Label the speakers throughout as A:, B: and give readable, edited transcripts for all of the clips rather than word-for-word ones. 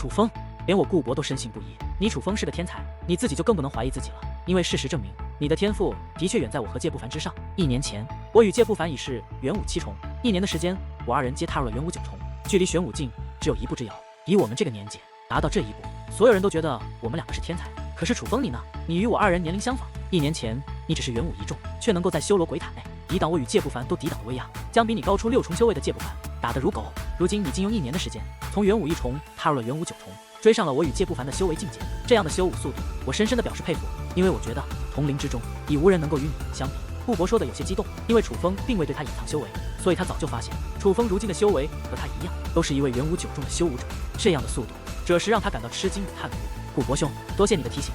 A: 楚风，连我顾博都深信不疑。你楚风是个天才，你自己就更不能怀疑自己了，因为事实证明，你的天赋的确远在我和介不凡之上。1年前，我与介不凡已是元武7重，1年的时间，我二人皆踏入了元武9重，距离玄武境只有一步之遥。以我们这个年纪达到这一步，所有人都觉得我们两个是天才。可是楚风你呢？你与我二人年龄相仿，1年前你只是元武1重，却能够在修罗鬼塔内抵挡我与介不凡都抵挡的威压，将比你高出6重修为的介不凡打得如狗。如今你竟用1年的时间，从元武1重踏入了元武9重，追上了我与介不凡的修为境界。这样的修武速度，我深深的表示佩服，因为我觉得同龄之中已无人能够与你相比。顾博说的有些激动，因为楚风并未对他隐藏修为，所以他早就发现楚风如今的修为和他一样，都是一位元武9重的修武者。这样的速度，着实让他感到吃惊与叹服。顾博兄，多谢你的提醒，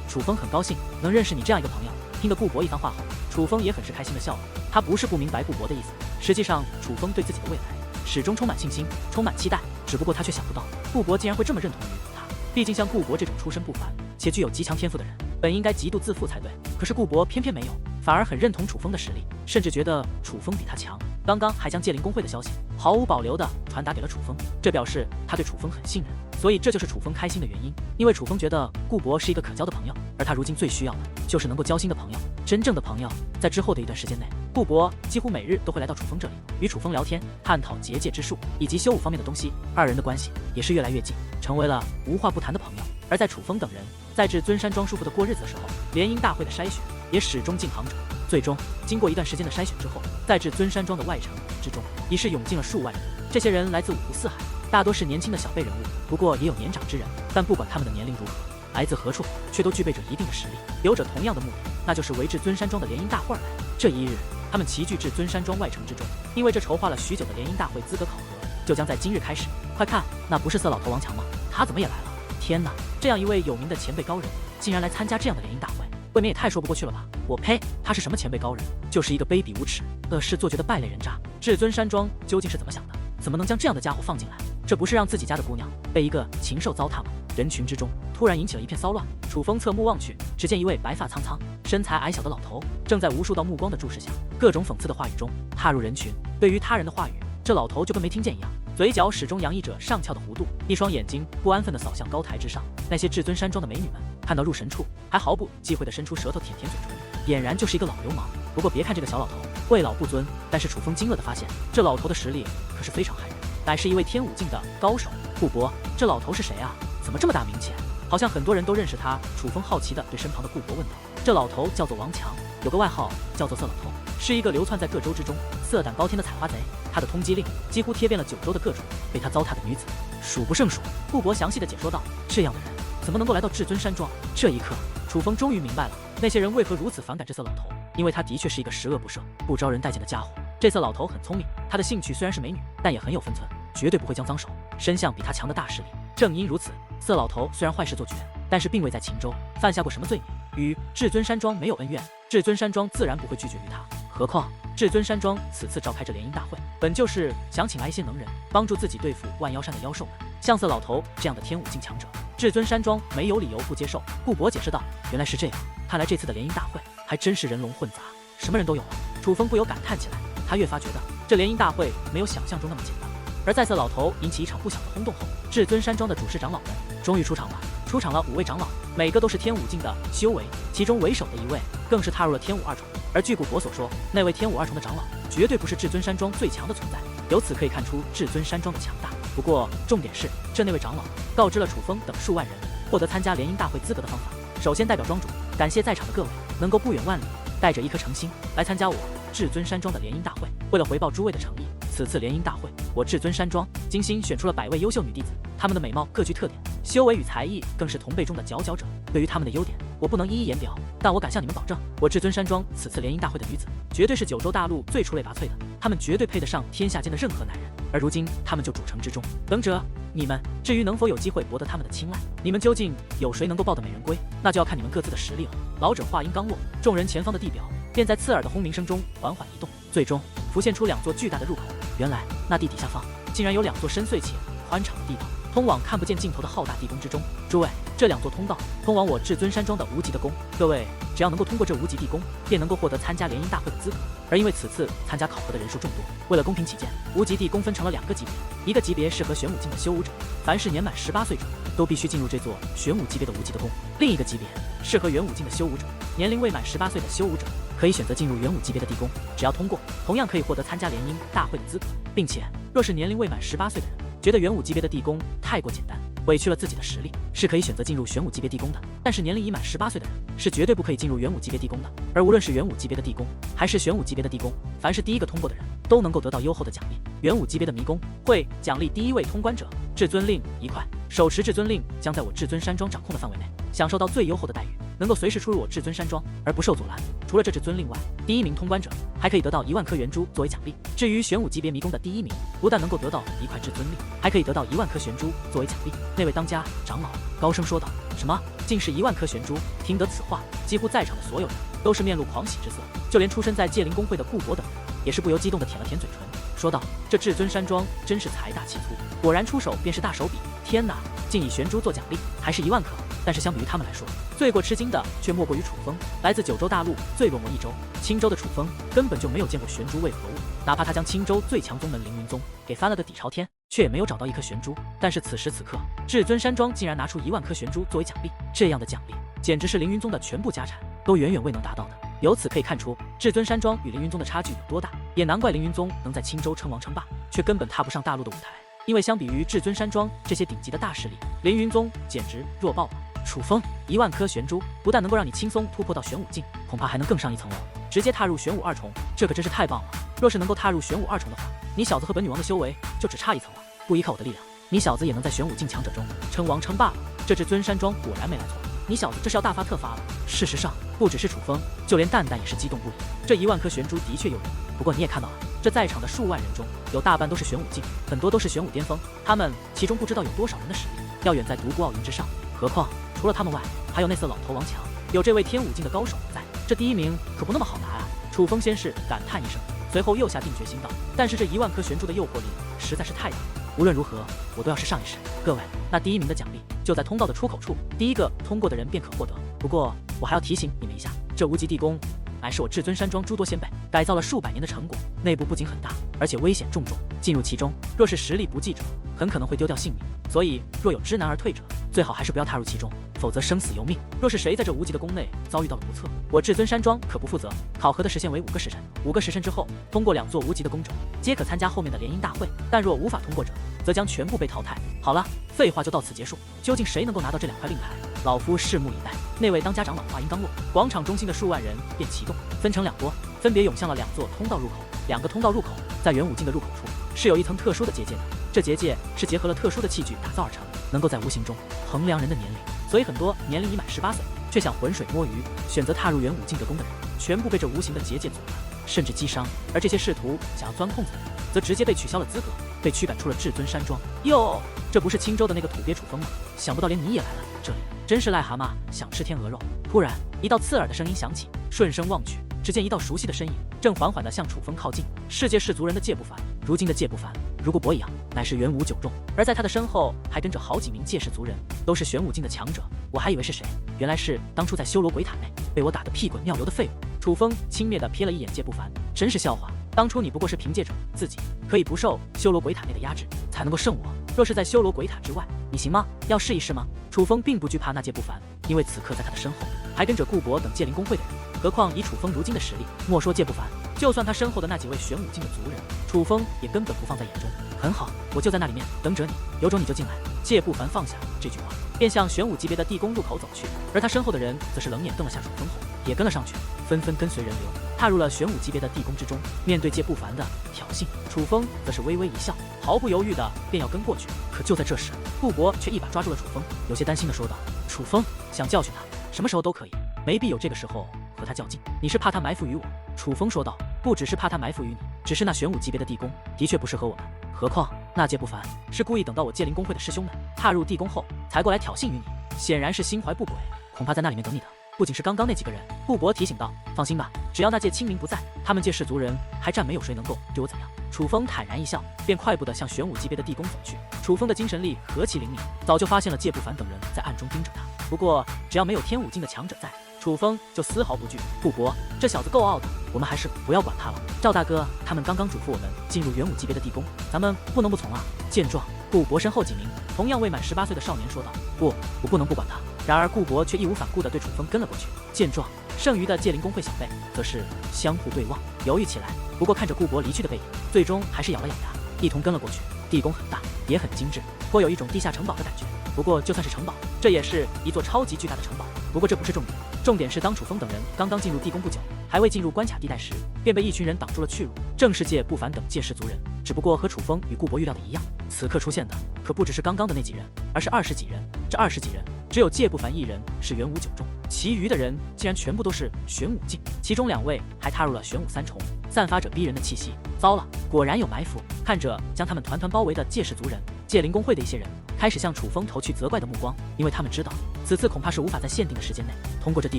A: 楚风很高兴能认识你这样一个朋友。听得顾博一番话后，楚风也很是开心的笑了。他不是不明白顾博的意思，实际上楚风对自己的未来始终充满信心，充满期待，只不过他却想不到顾博竟然会这么认同于他。毕竟像顾博这种出身不凡且具有极强天赋的人，本应该极度自负才对，可是顾博偏偏没有，反而很认同楚风的实力，甚至觉得楚风比他强。刚刚还将界灵公会的消息毫无保留地传达给了楚风，这表示他对楚风很信任，所以这就是楚风开心的原因。因为楚风觉得顾博是一个可交的朋友，而他如今最需要的就是能够交心的朋友，真正的朋友。在之后的一段时间内，顾博几乎每日都会来到楚风这里，与楚风聊天，探讨结界之术以及修武方面的东西，二人的关系也是越来越近，成为了无话不谈的朋友。而在楚风等人在至尊山庄舒服的过日子的时候，联姻大会的筛选也始终进行着。最终经过一段时间的筛选之后，在至尊山庄的外城之中已是涌进了数万人。这些人来自五湖四海，大多是年轻的小辈人物，不过也有年长之人。但不管他们的年龄如何，来自何处，却都具备着一定的实力，有着同样的目的，那就是为至尊山庄的联姻大会而来。这一日，他们齐聚至尊山庄外城之中，因为这筹划了许久的联姻大会资格考核就将在今日开始。快看，那不是色老头王强吗？他怎么也来了？天哪，这样一位有名的前辈高人竟然来参加这样的联姻大会，未免也太说不过去了吧！我呸，他是什么前辈高人，就是一个卑鄙无耻、恶事做绝的败类人渣。至尊山庄究竟是怎么想的？怎么能将这样的家伙放进来？这不是让自己家的姑娘被一个禽兽糟蹋吗？人群之中突然引起了一片骚乱。楚风侧目望去，只见一位白发苍苍、身材矮小的老头，正在无数道目光的注视下，各种讽刺的话语中踏入人群。对于他人的话语，这老头就跟没听见一样，嘴角始终洋溢着上翘的弧度，一双眼睛不安分地扫向高台之上。那些至尊山庄的美女们看到入神处，还毫不忌讳地伸出舌头舔舔嘴唇，俨然就是一个老流氓。不过别看这个小老头为老不尊，但是楚风惊愕地发现，这老头的实力可是非常骇人，乃是一位天武境的高手。顾博，这老头是谁啊？怎么这么大名气？好像很多人都认识他。楚风好奇地对身旁的顾博问道。这老头叫做王强，有个外号叫做色老头，是一个流窜在各州之中色胆包天的采花贼。他的通缉令几乎贴遍了9州的各种被他糟蹋的女子，数不胜数。顾博详细地解说道，这样的人怎么能够来到至尊山庄？这一刻，楚风终于明白了那些人为何如此反感这色老头，因为他的确是一个十恶不赦、不招人待见的家伙。这色老头很聪明，他的兴趣虽然是美女，但也很有分寸，绝对不会将脏手伸向比他强的大势力。正因如此，色老头虽然坏事做绝，但是并未在秦州犯下过什么罪孽，与至尊山庄没有恩怨，至尊山庄自然不会拒绝于他。何况至尊山庄此次召开这联姻大会，本就是想请来一些能人帮助自己对付万妖山的妖兽们，像色老头这样的天武境强者，至尊山庄没有理由不接受。顾博解释道，原来是这样，看来这次的联姻大会还真是人龙混杂，什么人都有了。楚风不由感叹起来，他越发觉得这联姻大会没有想象中那么简单。而在色老头引起一场不小的轰动后，至尊山庄的主事长老们终于出场了。出场了5位长老，每个都是天武境的修为，其中为首的一位更是踏入了天武2重。而据顾博所说，那位天武2重的长老绝对不是至尊山庄最强的存在，由此可以看出至尊山庄的强大。不过重点是，这那位长老告知了楚风等数万人获得参加联姻大会资格的方法。首先代表庄主感谢在场的各位能够不远万里带着一颗诚心来参加我至尊山庄的联姻大会。为了回报诸位的诚意，此次联姻大会，我至尊山庄精心选出了100位优秀女弟子，她们的美貌各具特点，修为与才艺更是同辈中的佼佼者。对于她们的优点，我不能一一言表，但我敢向你们保证，我至尊山庄此次联姻大会的女子，绝对是9州大陆最出类拔萃的，她们绝对配得上天下间的任何男人。而如今，她们就主城之中等着你们。至于能否有机会博得她们的青睐，你们究竟有谁能够抱得美人归，那就要看你们各自的实力了。老者话音刚落，众人前方的地表便在刺耳的轰鸣声中缓缓移动，最终浮现出2座巨大的入口。原来那地底下方竟然有2座深邃且宽敞的地道，通往看不见尽头的浩大地宫之中。诸位，这2座通道通往我至尊山庄的无极的宫。各位只要能够通过这无极地宫，便能够获得参加联姻大会的资格。而因为此次参加考核的人数众多，为了公平起见，无极地宫分成了2个级别，一个级别适合玄武境的修武者，凡是年满18岁者都必须进入这座玄武级别的无极的宫；另一个级别适合元武境的修武者，年龄未满18岁的修武者可以选择进入元武级别的地宫，只要通过，同样可以获得参加联姻大会的资格，并且若是年龄未满18岁的人觉得元武级别的地宫太过简单，委屈了自己的实力，是可以选择进入玄武级别地宫的。但是年龄已满18岁的人是绝对不可以进入元武级别地宫的。而无论是元武级别的地宫还是玄武级别的地宫，凡是第一个通过的人都能够得到优厚的奖励。元武级别的迷宫会奖励第1位通关者至尊令1块，手持至尊令将在我至尊山庄掌控的范围内享受到最优厚的待遇，能够随时出入我至尊山庄而不受阻拦。除了这至尊令外，第1名通关者还可以得到1万颗元珠作为奖励。至于玄武级别迷宫的第1名，不但能够得到1块至尊令，还可以得到1万颗玄珠作为奖励。那位当家长老高声说道：“什么？竟是1万颗玄珠？”听得此话，几乎在场的所有人都是面露狂喜之色，就连出身在界灵公会的顾博等人也是不由激动地舔了舔嘴唇，说道：“这至尊山庄真是财大气粗，果然出手便是大手笔！天哪，竟以玄珠做奖励，还是1万颗！”但是相比于他们来说，最过吃惊的却莫过于楚风。来自九州大陆最落寞一州青州的楚风，根本就没有见过玄珠为何物，哪怕他将青州最强宗门凌云宗给翻了个底朝天，却也没有找到1颗玄珠。但是此时此刻，至尊山庄竟然拿出1万颗玄珠作为奖励，这样的奖励简直是凌云宗的全部家产都远远未能达到的。由此可以看出，至尊山庄与凌云宗的差距有多大，也难怪凌云宗能在青州称王称霸，却根本踏不上大陆的舞台。因为相比于至尊山庄这些顶级的大势力，凌云宗简直弱爆了。楚风，1万颗玄珠不但能够让你轻松突破到玄武境，恐怕还能更上一层楼，直接踏入玄武2重，这可真是太棒了！若是能够踏入玄武2重的话，你小子和本女王的修为就只差1层了。不依靠我的力量，你小子也能在玄武境强者中称王称霸了。这至尊山庄果然没来错，你小子这是要大发特发了。事实上，不只是楚风，就连蛋蛋也是激动不已。这1万颗玄珠的确诱人，不过你也看到了，这在场的数万人中，有大半都是玄武境，很多都是玄武巅峰，他们其中不知道有多少人的实力要远在独孤傲云之上。何况除了他们外，还有那色老头王强，有这位天武境的高手在，这第1名可不那么好拿啊！楚风先是感叹一声，随后又下定决心道：“但是这1万颗玄珠的诱惑力实在是太大了，无论如何，我都要是上一试。各位，那第1名的奖励就在通道的出口处，第1个通过的人便可获得。不过我还要提醒你们一下，这无极地宫乃是我至尊山庄诸多先辈改造了数百年的成果，内部不仅很大，而且危险重重。进入其中，若是实力不济者，很可能会丢掉性命。所以，若有知难而退者，最好还是不要踏入其中，否则生死由命。若是谁在这无极的宫内遭遇到了不测，我至尊山庄可不负责。考核的时限为5个时辰，5个时辰之后，通过2座无极的宫者，皆可参加后面的联姻大会。但若无法通过者，则将全部被淘汰。好了，废话就到此结束。究竟谁能够拿到这2块令牌？老夫拭目以待。那位当家长老话音刚落，广场中心的数万人便齐动，分成2波，分别涌向了2座通道入口。2个通道入口在元武境的入口处是有一层特殊的结界的，这结界是结合了特殊的器具打造而成，能够在无形中衡量人的年龄。所以很多年龄已满18岁却想浑水摸鱼，选择踏入元武境的宫的人，全部被这无形的结界阻拦，甚至击伤。而这些试图想要钻空子的人，则直接被取消了资格，被驱赶出了至尊山庄。哟，这不是青州的那个土鳖楚风吗？想不到连你也来了，这里真是癞蛤蟆想吃天鹅肉。突然，一道刺耳的声音响起，顺声望去，只见一道熟悉的身影正缓缓地向楚风靠近。世界氏族人的界不凡，如今的界不凡如果博一样，乃是元武9重，而在他的身后还跟着好几名界氏族人，都是玄武境的强者。我还以为是谁，原来是当初在修罗鬼塔内被我打得屁滚尿流的废物。楚风轻蔑地瞥了一眼界不凡，真是笑话。当初你不过是凭借着自己可以不受修罗鬼塔内的压制，才能够胜我。若是在修罗鬼塔之外，你行吗？要试一试吗？楚风并不惧怕那界不凡，因为此刻在他的身后还跟着顾博等界灵公会的人。何况以楚风如今的实力，莫说界不凡，就算他身后的那几位玄武境的族人，楚风也根本不放在眼中。很好，我就在那里面等着你，有种你就进来。界不凡放下这句话，便向玄武级别的地宫入口走去，而他身后的人则是冷眼瞪了下楚风后，也跟了上去，纷纷跟随人流，踏入了玄武级别的地宫之中。面对界不凡的挑衅，楚风则是微微一笑，毫不犹豫的便要跟过去。可就在这时，顾博却一把抓住了楚风，有些担心的说道：“楚风，想教训他，什么时候都可以，没必有这个时候和他较劲。你是怕他埋伏于我？”楚风说道：“不只是怕他埋伏于你，只是那玄武级别的地宫的确不适合我们。何况那界不凡是故意等到我界灵公会的师兄们踏入地宫后才过来挑衅于你，显然是心怀不轨，恐怕在那里面等你的不仅是刚刚那几个人。顾博提醒道：“放心吧，只要那届清明不在，他们届氏族人还战没有谁能够对我怎样。”楚风坦然一笑，便快步地向玄武级别的地宫走去。楚风的精神力何其灵敏，早就发现了介不凡等人在暗中盯着他。不过只要没有天武境的强者在，楚风就丝毫不惧。顾博，这小子够傲的，我们还是不要管他了。赵大哥，他们刚刚嘱咐我们进入元武级别的地宫，咱们不能不从啊。见状，顾博身后几名同样未满18岁的少年说道：“不，我不能不管他。”然而顾博却义无反顾地对楚风跟了过去。见状，剩余的界灵公会小辈则是相互对望，犹豫起来。不过看着顾博离去的背影，最终还是咬了咬牙，一同跟了过去。地宫很大，也很精致，颇有一种地下城堡的感觉。不过就算是城堡，这也是一座超级巨大的城堡。不过这不是重点，重点是当楚风等人刚刚进入地宫不久，还未进入关卡地带时，便被一群人挡住了去路。正是介不凡等介氏族人，只不过和楚风与顾博预料的一样，此刻出现的可不只是刚刚的那几人，而是20几人。这20几人，只有介不凡一人是元武9重，其余的人竟然全部都是玄武境，其中2位还踏入了玄武3重，散发着逼人的气息。糟了，果然有埋伏！看着将他们团团包围的介氏族人，界灵公会的一些人开始向楚风投去责怪的目光，因为他们知道此次恐怕是无法在限定的时间内通过这地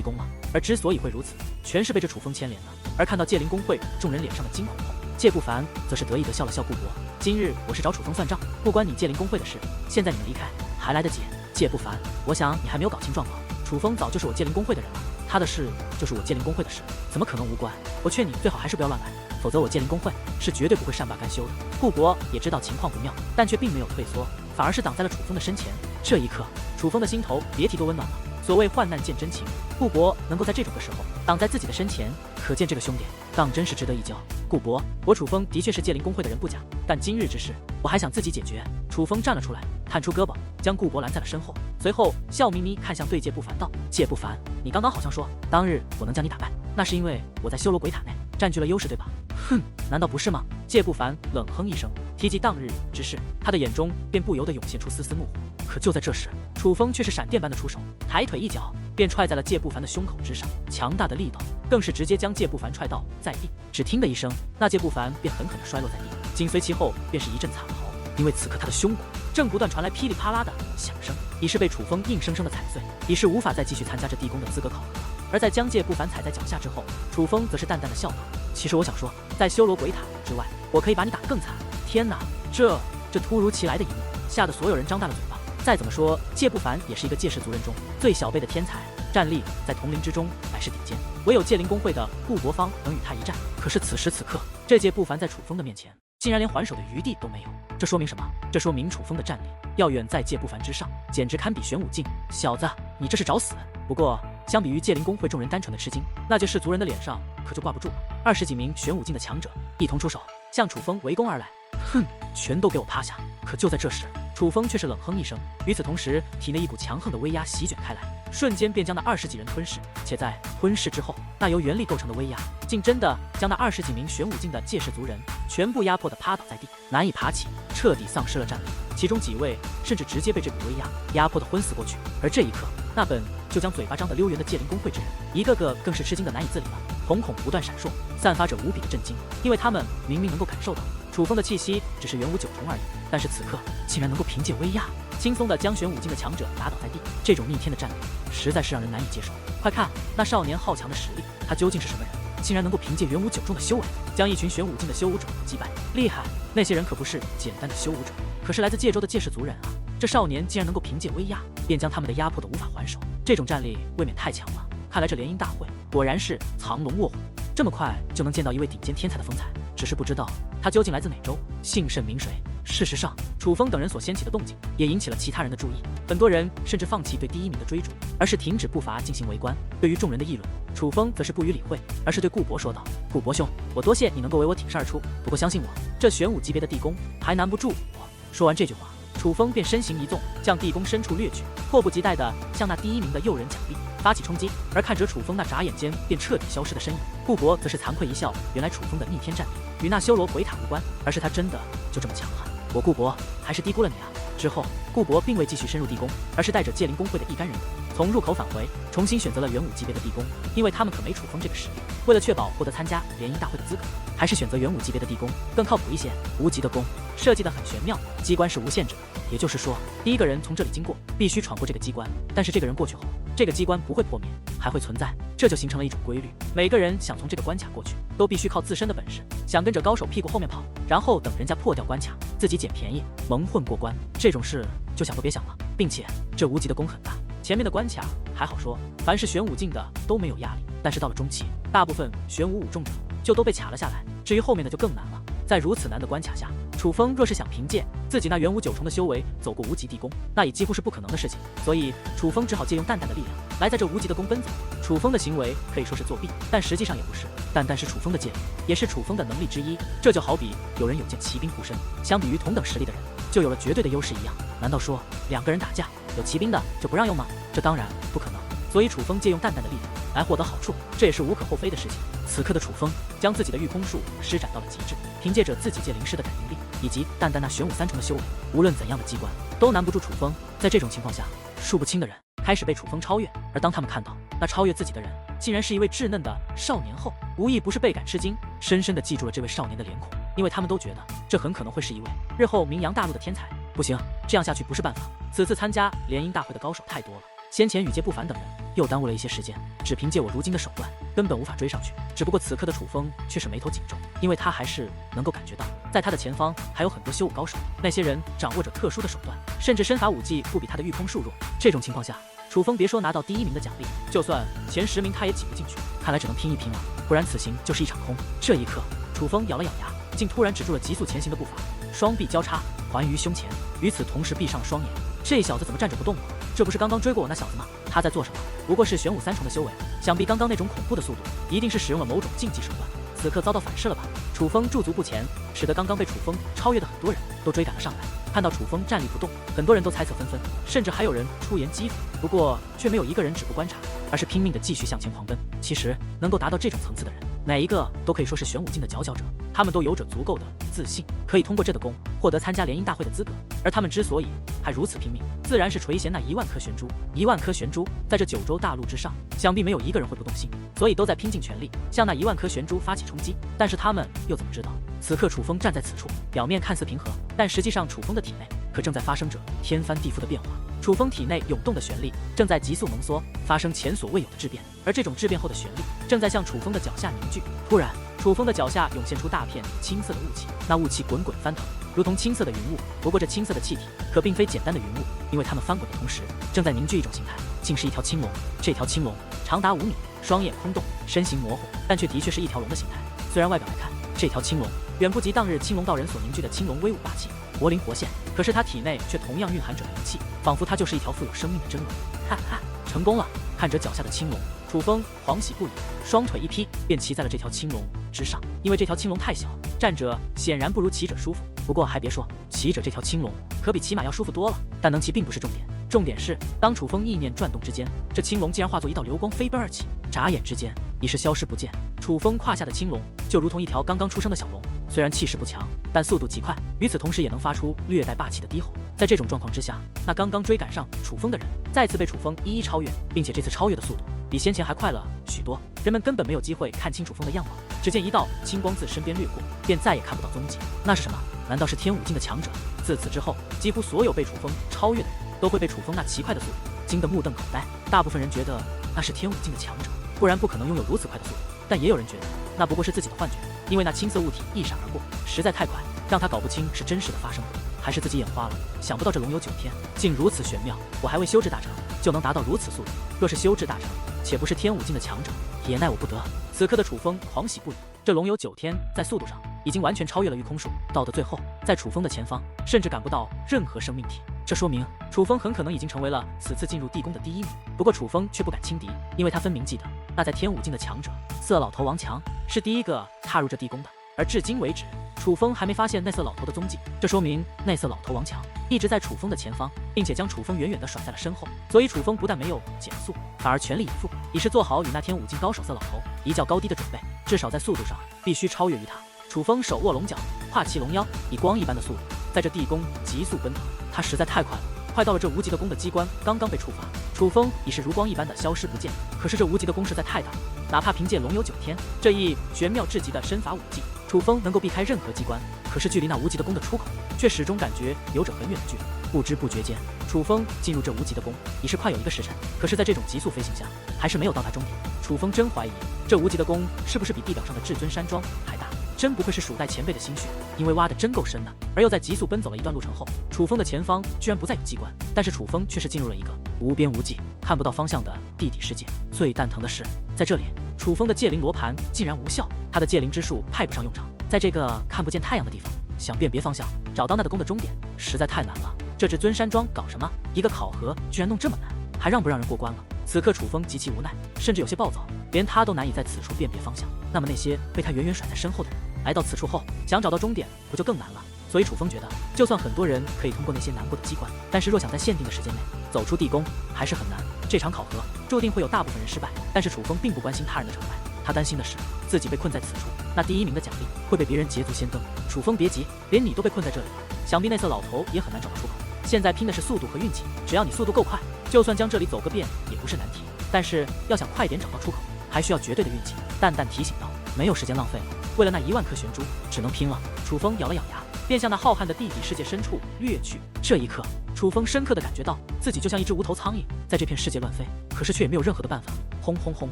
A: 宫了。而之所以会如此，全是被这楚风牵连的。而看到界灵公会众人脸上的惊恐后，介不凡则是得意地笑了笑：“顾博，今日我是找楚风算账，不关你界灵公会的事。现在你们离开还来得及。介不凡，我想你还没有搞清状况，楚风早就是我界灵公会的人了，他的事就是我界灵公会的事，怎么可能无关？我劝你最好还是不要乱来，否则我界灵公会是绝对不会善罢甘休的。”顾博也知道情况不妙，但却并没有退缩，反而是挡在了楚风的身前。这一刻，楚风的心头别提多温暖了。所谓患难见真情，顾博能够在这种的时候挡在自己的身前，可见这个兄弟当真是值得一交。顾博，我楚风的确是界灵公会的人不假，但今日之事我还想自己解决。楚风站了出来，探出胳膊将顾博拦在了身后，随后笑眯眯看向对介不凡道：“介不凡，你刚刚好像说当日我能将你打败，那是因为我在修罗鬼塔内占据了优势，对吧？”“哼，难道不是吗？”介不凡冷哼一声，提及当日之事，他的眼中便不由得涌现出丝丝怒火。可就在这时，楚风却是闪电般的出手，抬腿一脚便踹在了介不凡的胸口之上，强大的力道更是直接将介不凡踹倒在地。只听的一声，那介不凡便狠狠地摔落在地，紧随其后便是一阵惨嚎，因为此刻他的胸骨正不断传来噼里啪啦的响声，已是被楚风硬生生的踩碎，已是无法再继续参加这地宫的资格考核了。而在将介不凡踩在脚下之后，楚风则是淡淡的笑道：“其实我想说，在修罗鬼塔之外，我可以把你打得更惨。”天哪，这突如其来的一幕，吓得所有人张大了嘴巴。再怎么说，介不凡也是一个介氏族人中最小辈的天才，战力在同龄之中乃是顶尖，唯有界灵公会的顾博方能与他一战。可是此时此刻，这介不凡在楚风的面前，竟然连还手的余地都没有。这说明什么？这说明楚风的战力要远在介不凡之上，简直堪比玄武境。小子，你这是找死！不过相比于界灵公会众人单纯的吃惊，那介氏族人的脸上可就挂不住了。20几名玄武境的强者一同出手，向楚风围攻而来。哼，全都给我趴下！可就在这时，楚风却是冷哼一声，与此同时，体内一股强横的威压席卷开来，瞬间便将那20几人吞噬。且在吞噬之后，那由元力构成的威压，竟真的将那20几名玄武境的介氏族人全部压迫得趴倒在地，难以爬起，彻底丧失了战力。其中几位甚至直接被这股威压迫得昏死过去。而这一刻，那本就将嘴巴张得溜圆的界灵公会之人，一个个更是吃惊得难以自理了，瞳孔不断闪烁，散发着无比的震惊，因为他们明明能够感受到楚风的气息只是元武9重而已，但是此刻竟然能够凭借威压轻松地将玄武境的强者打倒在地，这种逆天的战力实在是让人难以接受。快看，那少年好强的实力，他究竟是什么人？竟然能够凭借元武9重的修为，将一群玄武境的修武者击败，厉害！那些人可不是简单的修武者，可是来自界州的界氏族人啊！这少年竟然能够凭借威压，便将他们的压迫得无法还手，这种战力未免太强了。看来这联姻大会果然是藏龙卧虎，这么快就能见到一位顶尖天才的风采，只是不知道他究竟来自哪州，姓甚名谁。事实上，楚风等人所掀起的动静也引起了其他人的注意，很多人甚至放弃对第1名的追逐，而是停止步伐进行围观。对于众人的议论，楚风则是不予理会，而是对顾博说道：“顾博兄，我多谢你能够为我挺身而出，不过相信我，这玄武级别的地宫还难不住我。”说完这句话，楚风便身形一纵，向地宫深处掠去，迫不及待地向那第1名的诱人奖励发起冲击。而看着楚风那眨眼间便彻底消失的身影，顾博则是惭愧一笑，原来楚风的逆天战力与那修罗鬼塔无关，而是他真的就这么强悍。我顾博还是低估了你啊！之后，顾博并未继续深入地宫，而是带着戒灵公会的一干人从入口返回，重新选择了元武级别的地宫，因为他们可没楚风这个实力。为了确保获得参加联姻大会的资格，还是选择元武级别的地宫更靠谱一些。无极的宫设计得很玄妙，机关是无限制的，也就是说，第一个人从这里经过，必须闯过这个机关，但是这个人过去后，这个机关不会破灭，还会存在，这就形成了一种规律。每个人想从这个关卡过去，都必须靠自身的本事，想跟着高手屁股后面跑，然后等人家破掉关卡，自己捡便宜蒙混过关，这种事就想都别想了。并且这无极的宫很大，前面的关卡还好说，凡是玄武境的都没有压力，但是到了中期，大部分玄武武重者就都被卡了下来，至于后面的就更难了。在如此难的关卡下，楚风若是想凭借自己那元武9重的修为走过无极地宫，那也几乎是不可能的事情。所以楚风只好借用淡淡的力量来在这无极的宫奔走。楚风的行为可以说是作弊，但实际上也不是。淡淡是楚风的戒灵，也是楚风的能力之一。这就好比有人有件骑兵护身，相比于同等实力的人，就有了绝对的优势一样。难道说两个人打架有骑兵的就不让用吗？这当然不可能。所以楚风借用淡淡的力量来获得好处，这也是无可厚非的事情。此刻的楚风将自己的御空术施展到了极致，凭借着自己戒灵师的感应力以及淡淡那玄武3重的修为，无论怎样的机关都难不住楚风。在这种情况下，数不清的人开始被楚风超越，而当他们看到那超越自己的人竟然是一位稚嫩的少年后，无一不是倍感吃惊，深深地记住了这位少年的脸孔，因为他们都觉得这很可能会是一位日后名扬大陆的天才。不行，这样下去不是办法。此次参加联姻大会的高手太多了，先前羽界不凡等人又耽误了一些时间，只凭借我如今的手段根本无法追上去。只不过此刻的楚风却是眉头紧皱，因为他还是能够感觉到在他的前方还有很多修武高手，那些人掌握着特殊的手段，甚至身法武技不比他的御空术弱。这种情况下，楚风别说拿到第1名的奖励，就算前10名他也挤不进去，看来只能拼一拼了，不然此行就是一场空。这一刻，楚风咬了咬牙，竟突然止住了急速前行的步伐，双臂交叉环于胸前，与此同时闭上了双眼。这小子怎么站着不动了？这不是刚刚追过我那小子吗？他在做什么？不过是玄武3重的修为，想必刚刚那种恐怖的速度一定是使用了某种禁忌手段，此刻遭到反噬了吧？楚风驻足不前，使得刚刚被楚风超越的很多人都追赶了上来。看到楚风站立不动，很多人都猜测纷纷，甚至还有人出言讥讽，不过却没有一个人止步观察，而是拼命的继续向前狂奔。其实能够达到这种层次的人，哪一个都可以说是玄武境的佼佼者，他们都有着足够的自信，可以通过这的功获得参加联姻大会的资格。而他们之所以还如此拼命，自然是垂涎那1万颗玄珠。1万颗玄珠在这9州大陆之上，想必没有一个人会不动心，所以都在拼尽全力向那1万颗玄珠发起冲击。但是他们又怎么知道，此刻楚风站在此处，表面看似平和，但实际上楚风的体内可正在发生着天翻地覆的变化。楚风体内涌动的玄力正在急速浓缩，发生前所未有的质变，而这种质变后的玄力正在向楚风的脚下凝聚。突然，楚风的脚下涌现出大片青色的雾气，那雾气滚滚翻腾，如同青色的云雾。不过这青色的气体可并非简单的云雾，因为它们翻滚的同时，正在凝聚一种形态，竟是一条青龙。这条青龙长达5米，双眼空洞，身形模糊，但却的确是一条龙的形态。虽然外表来看，这条青龙远不及当日青龙道人所凝聚的青龙威武霸气，活灵活现，可是它体内却同样蕴含着灵气，仿佛它就是一条富有生命的真龙。哈哈，成功了！看着脚下的青龙，楚风狂喜不已，双腿一劈，便骑在了这条青龙之上。因为这条青龙太小，站着显然不如骑者舒服。不过还别说，骑着这条青龙可比骑马要舒服多了。但能骑并不是重点，重点是当楚风意念转动之间，这青龙竟然化作一道流光飞奔而起，眨眼之间已是消失不见。楚风胯下的青龙就如同一条刚刚出生的小龙，虽然气势不强，但速度极快，与此同时也能发出略带霸气的低吼。在这种状况之下，那刚刚追赶上楚风的人再次被楚风一一超越，并且这次超越的速度比先前还快了许多，人们根本没有机会看清楚风的样貌，只见一道青光自身边掠过，便再也看不到踪迹。那是什么？难道是天武境的强者？自此之后，几乎所有被楚风超越的人都会被楚风那奇快的速度惊得目瞪口呆。大部分人觉得那是天武境的强者，不然不可能拥有如此快的速度，但也有人觉得那不过是自己的幻觉，因为那青色物体一闪而过，实在太快，让他搞不清是真实的发生的还是自己眼花了。想不到这龙游9天竟如此玄妙，我还未修至大成就能达到如此速度，若是修至大成，且不是天武境的强者，也奈我不得。此刻的楚风狂喜不已，这龙游9天在速度上已经完全超越了御空术，到的最后，在楚风的前方甚至赶不到任何生命体，这说明楚风很可能已经成为了此次进入地宫的第1名。不过楚风却不敢轻敌，因为他分明记得那在天武境的强者色老头王强是第一个踏入这地宫的，而至今为止楚风还没发现那色老头的踪迹，这说明那色老头王强一直在楚风的前方，并且将楚风远远地甩在了身后。所以楚风不但没有减速，反而全力以赴，已是做好与那天武境高手色老头一较高低的准备，至少在速度上必须超越于他。楚风手握龙角，跨骑龙腰，以光一般的速度在这地宫急速奔腾，他实在太快了，快到了这无极的宫的机关刚刚被触发，楚风已是如光一般的消失不见。可是这无极的宫实在太大了，哪怕凭借龙游9天这一玄妙至极的身法武技，楚风能够避开任何机关，可是距离那无极的宫的出口，却始终感觉有着很远的距离。不知不觉间，楚风进入这无极的宫已是快有1个时辰，可是在这种急速飞行下，还是没有到达终点。楚风真怀疑这无极的宫是不是比地表上的至尊山庄还大，真不愧是蜀代前辈的心血，因为挖得真够深的。而又在急速奔走了一段路程后，楚风的前方居然不再有机关，但是楚风却是进入了一个无边无际、看不到方向的地底世界。最蛋疼的是，在这里，楚风的界灵罗盘竟然无效，他的界灵之术派不上用场。在这个看不见太阳的地方，想辨别方向，找到那的宫的终点，实在太难了。这至尊山庄搞什么？一个考核居然弄这么难，还让不让人过关了？此刻楚风极其无奈，甚至有些暴躁，连他都难以在此处辨别方向。那么那些被他远远甩在身后的人，来到此处后，想找到终点，不就更难了？所以楚风觉得，就算很多人可以通过那些难过的机关，但是若想在限定的时间内走出地宫，还是很难。这场考核注定会有大部分人失败，但是楚风并不关心他人的成败，他担心的是自己被困在此处，那第1名的奖励会被别人捷足先登。楚风别急，连你都被困在这里了，想必那色老头也很难找到出口。现在拼的是速度和运气，只要你速度够快，就算将这里走个遍也不是难题。但是要想快点找到出口，还需要绝对的运气。淡淡提醒道，没有时间浪费了，为了那1万颗玄珠，只能拼了。楚风咬了咬牙，便向那浩瀚的地底世界深处掠去。这一刻，楚风深刻地感觉到自己就像一只无头苍蝇，在这片世界乱飞，可是却也没有任何的办法。轰轰轰！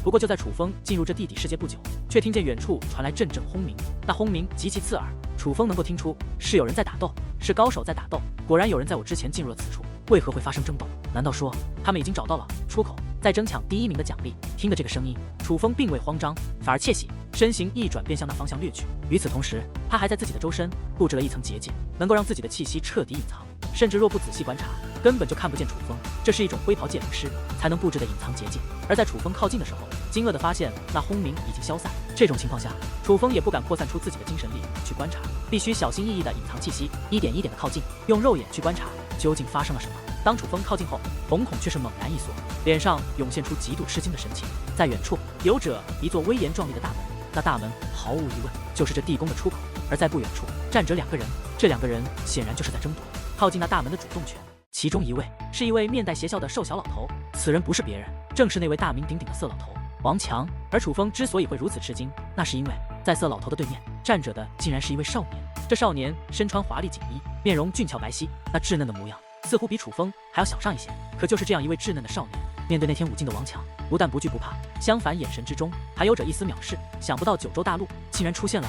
A: 不过就在楚风进入这地底世界不久，却听见远处传来阵阵轰鸣，那轰鸣极其刺耳。楚风能够听出是有人在打斗，是高手在打斗。果然有人在我之前进入了此处，为何会发生争斗？难道说他们已经找到了出口，在争抢第1名的奖励？听着这个声音，楚风并未慌张，反而窃喜，身形一转便向那方向掠去。与此同时，他还在自己的周身布置了一层结界，能够让自己的气息彻底隐藏，甚至若不仔细观察，根本就看不见楚风。这是一种灰袍界灵师才能布置的隐藏结界。而在楚风靠近的时候，惊愕地发现那轰鸣已经消散。这种情况下，楚风也不敢扩散出自己的精神力去观察，必须小心翼翼地隐藏气息，一点一点地靠近，用肉眼去观察究竟发生了什么。当楚风靠近后，瞳孔却是猛然一缩，脸上涌现出极度吃惊的神情。在远处有着一座威严壮丽的大门，那大门毫无疑问就是这地宫的出口。而在不远处站着2个人，这2个人显然就是在争夺靠近那大门的主动权。其中一位是一位面带邪笑的瘦小老头，此人不是别人，正是那位大名鼎鼎的色老头王强。而楚风之所以会如此吃惊，那是因为在色老头的对面站着的竟然是一位少年。这少年身穿华丽锦衣，面容俊俏白皙，那稚嫩的模样似乎比楚风还要小上一些。可就是这样一位稚嫩的少年，面对那天武进的王强，不但不惧不怕，相反眼神之中还有着一丝藐视。想不到九州大陆竟然出现了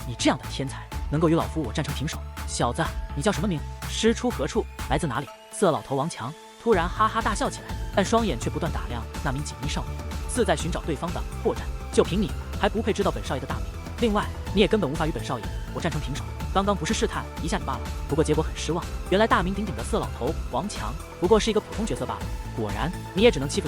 A: 你这样的天才，能够与老夫我战成平手。小子，你叫什么名？师出何处？来自哪里？色老头王强突然哈哈大笑起来，但双眼却不断打量那名锦衣少年，似在寻找对方的破绽。就凭你还不配知道本少爷的大名，另外你也根本无法与本少爷我战成平手。刚刚不是试探一下你罢了，不过结果很失望。原来大名鼎鼎的色老头王强不过是一个普通角色罢了。果然你也只能欺负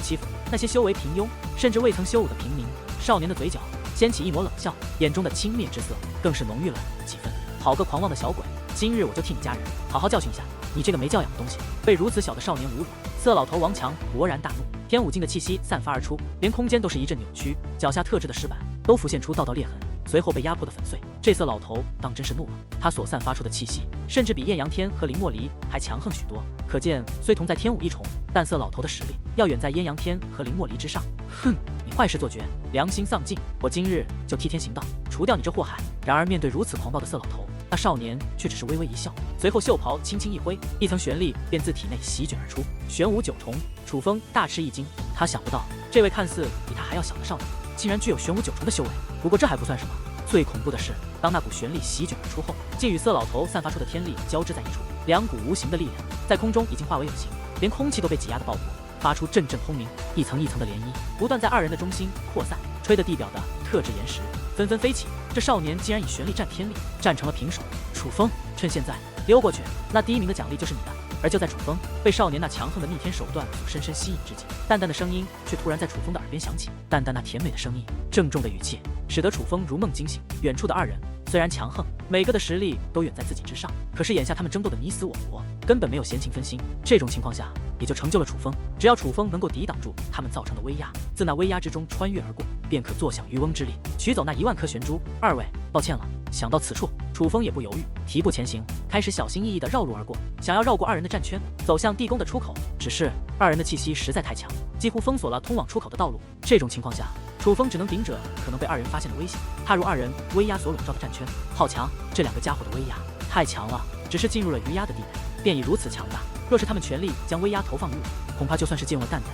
A: 那些修为平庸甚至未曾修武的平民。少年的嘴角掀起一抹冷笑，眼中的轻蔑之色更是浓郁了几分。好个狂妄的小鬼，今日我就替你家人好好教训一下你这个没教养的东西。被如此小的少年侮辱，色老头王强勃然大怒，天武境的气息散发而出，连空间都是一阵扭曲，脚下特制的石板都浮现出道道裂痕，随后被压迫的粉碎。这色老头当真是怒了，他所散发出的气息甚至比艳阳天和林莫离还强横许多。可见虽同在天武一重，但色老头的实力要远在艳阳天和林莫离之上。哼，你坏事做绝，良心丧尽，我今日就替天行道，除掉你这祸害。然而面对如此狂暴的色老头，那少年却只是微微一笑，随后袖袍轻轻一挥，一层玄力便自体内席卷而出，玄武9重。楚风大吃一惊，他想不到这位看似比他还要小的少年，竟然具有玄武9重的修为。不过这还不算什么，最恐怖的是，当那股玄力席卷而出后，竟与色老头散发出的天力交织在一处，两股无形的力量在空中已经化为有形，连空气都被挤压的爆破，发出阵阵轰鸣，一层一层的涟漪不断在二人的中心扩散，吹得地表的特制岩石纷纷飞起。这少年竟然以玄力战天力，战成了平手。楚风，趁现在溜过去，那第一名的奖励就是你的。而就在楚风被少年那强横的逆天手段所深深吸引之际，淡淡的声音却突然在楚风的耳边响起。淡淡那甜美的声音，郑重的语气，使得楚风如梦惊醒。远处的二人虽然强横，每个的实力都远在自己之上，可是眼下他们争斗的你死我活，根本没有闲情分心。这种情况下，也就成就了楚风。只要楚风能够抵挡住他们造成的威压，自那威压之中穿越而过，便可坐享渔翁之利，取走那1万颗玄珠。二位，抱歉了，想到此处，楚风也不犹豫，提步前行，开始小心翼翼地绕路而过，想要绕过二人的战圈，走向地宫的出口。只是二人的气息实在太强，几乎封锁了通往出口的道路。这种情况下，楚风只能顶着可能被二人发现的危险，踏入二人威压所笼罩的战圈。好强！这两个家伙的威压太强了，只是进入了余压的地带，便已如此强大。若是他们全力将威压投放于我，恐怕就算是借用了蛋蛋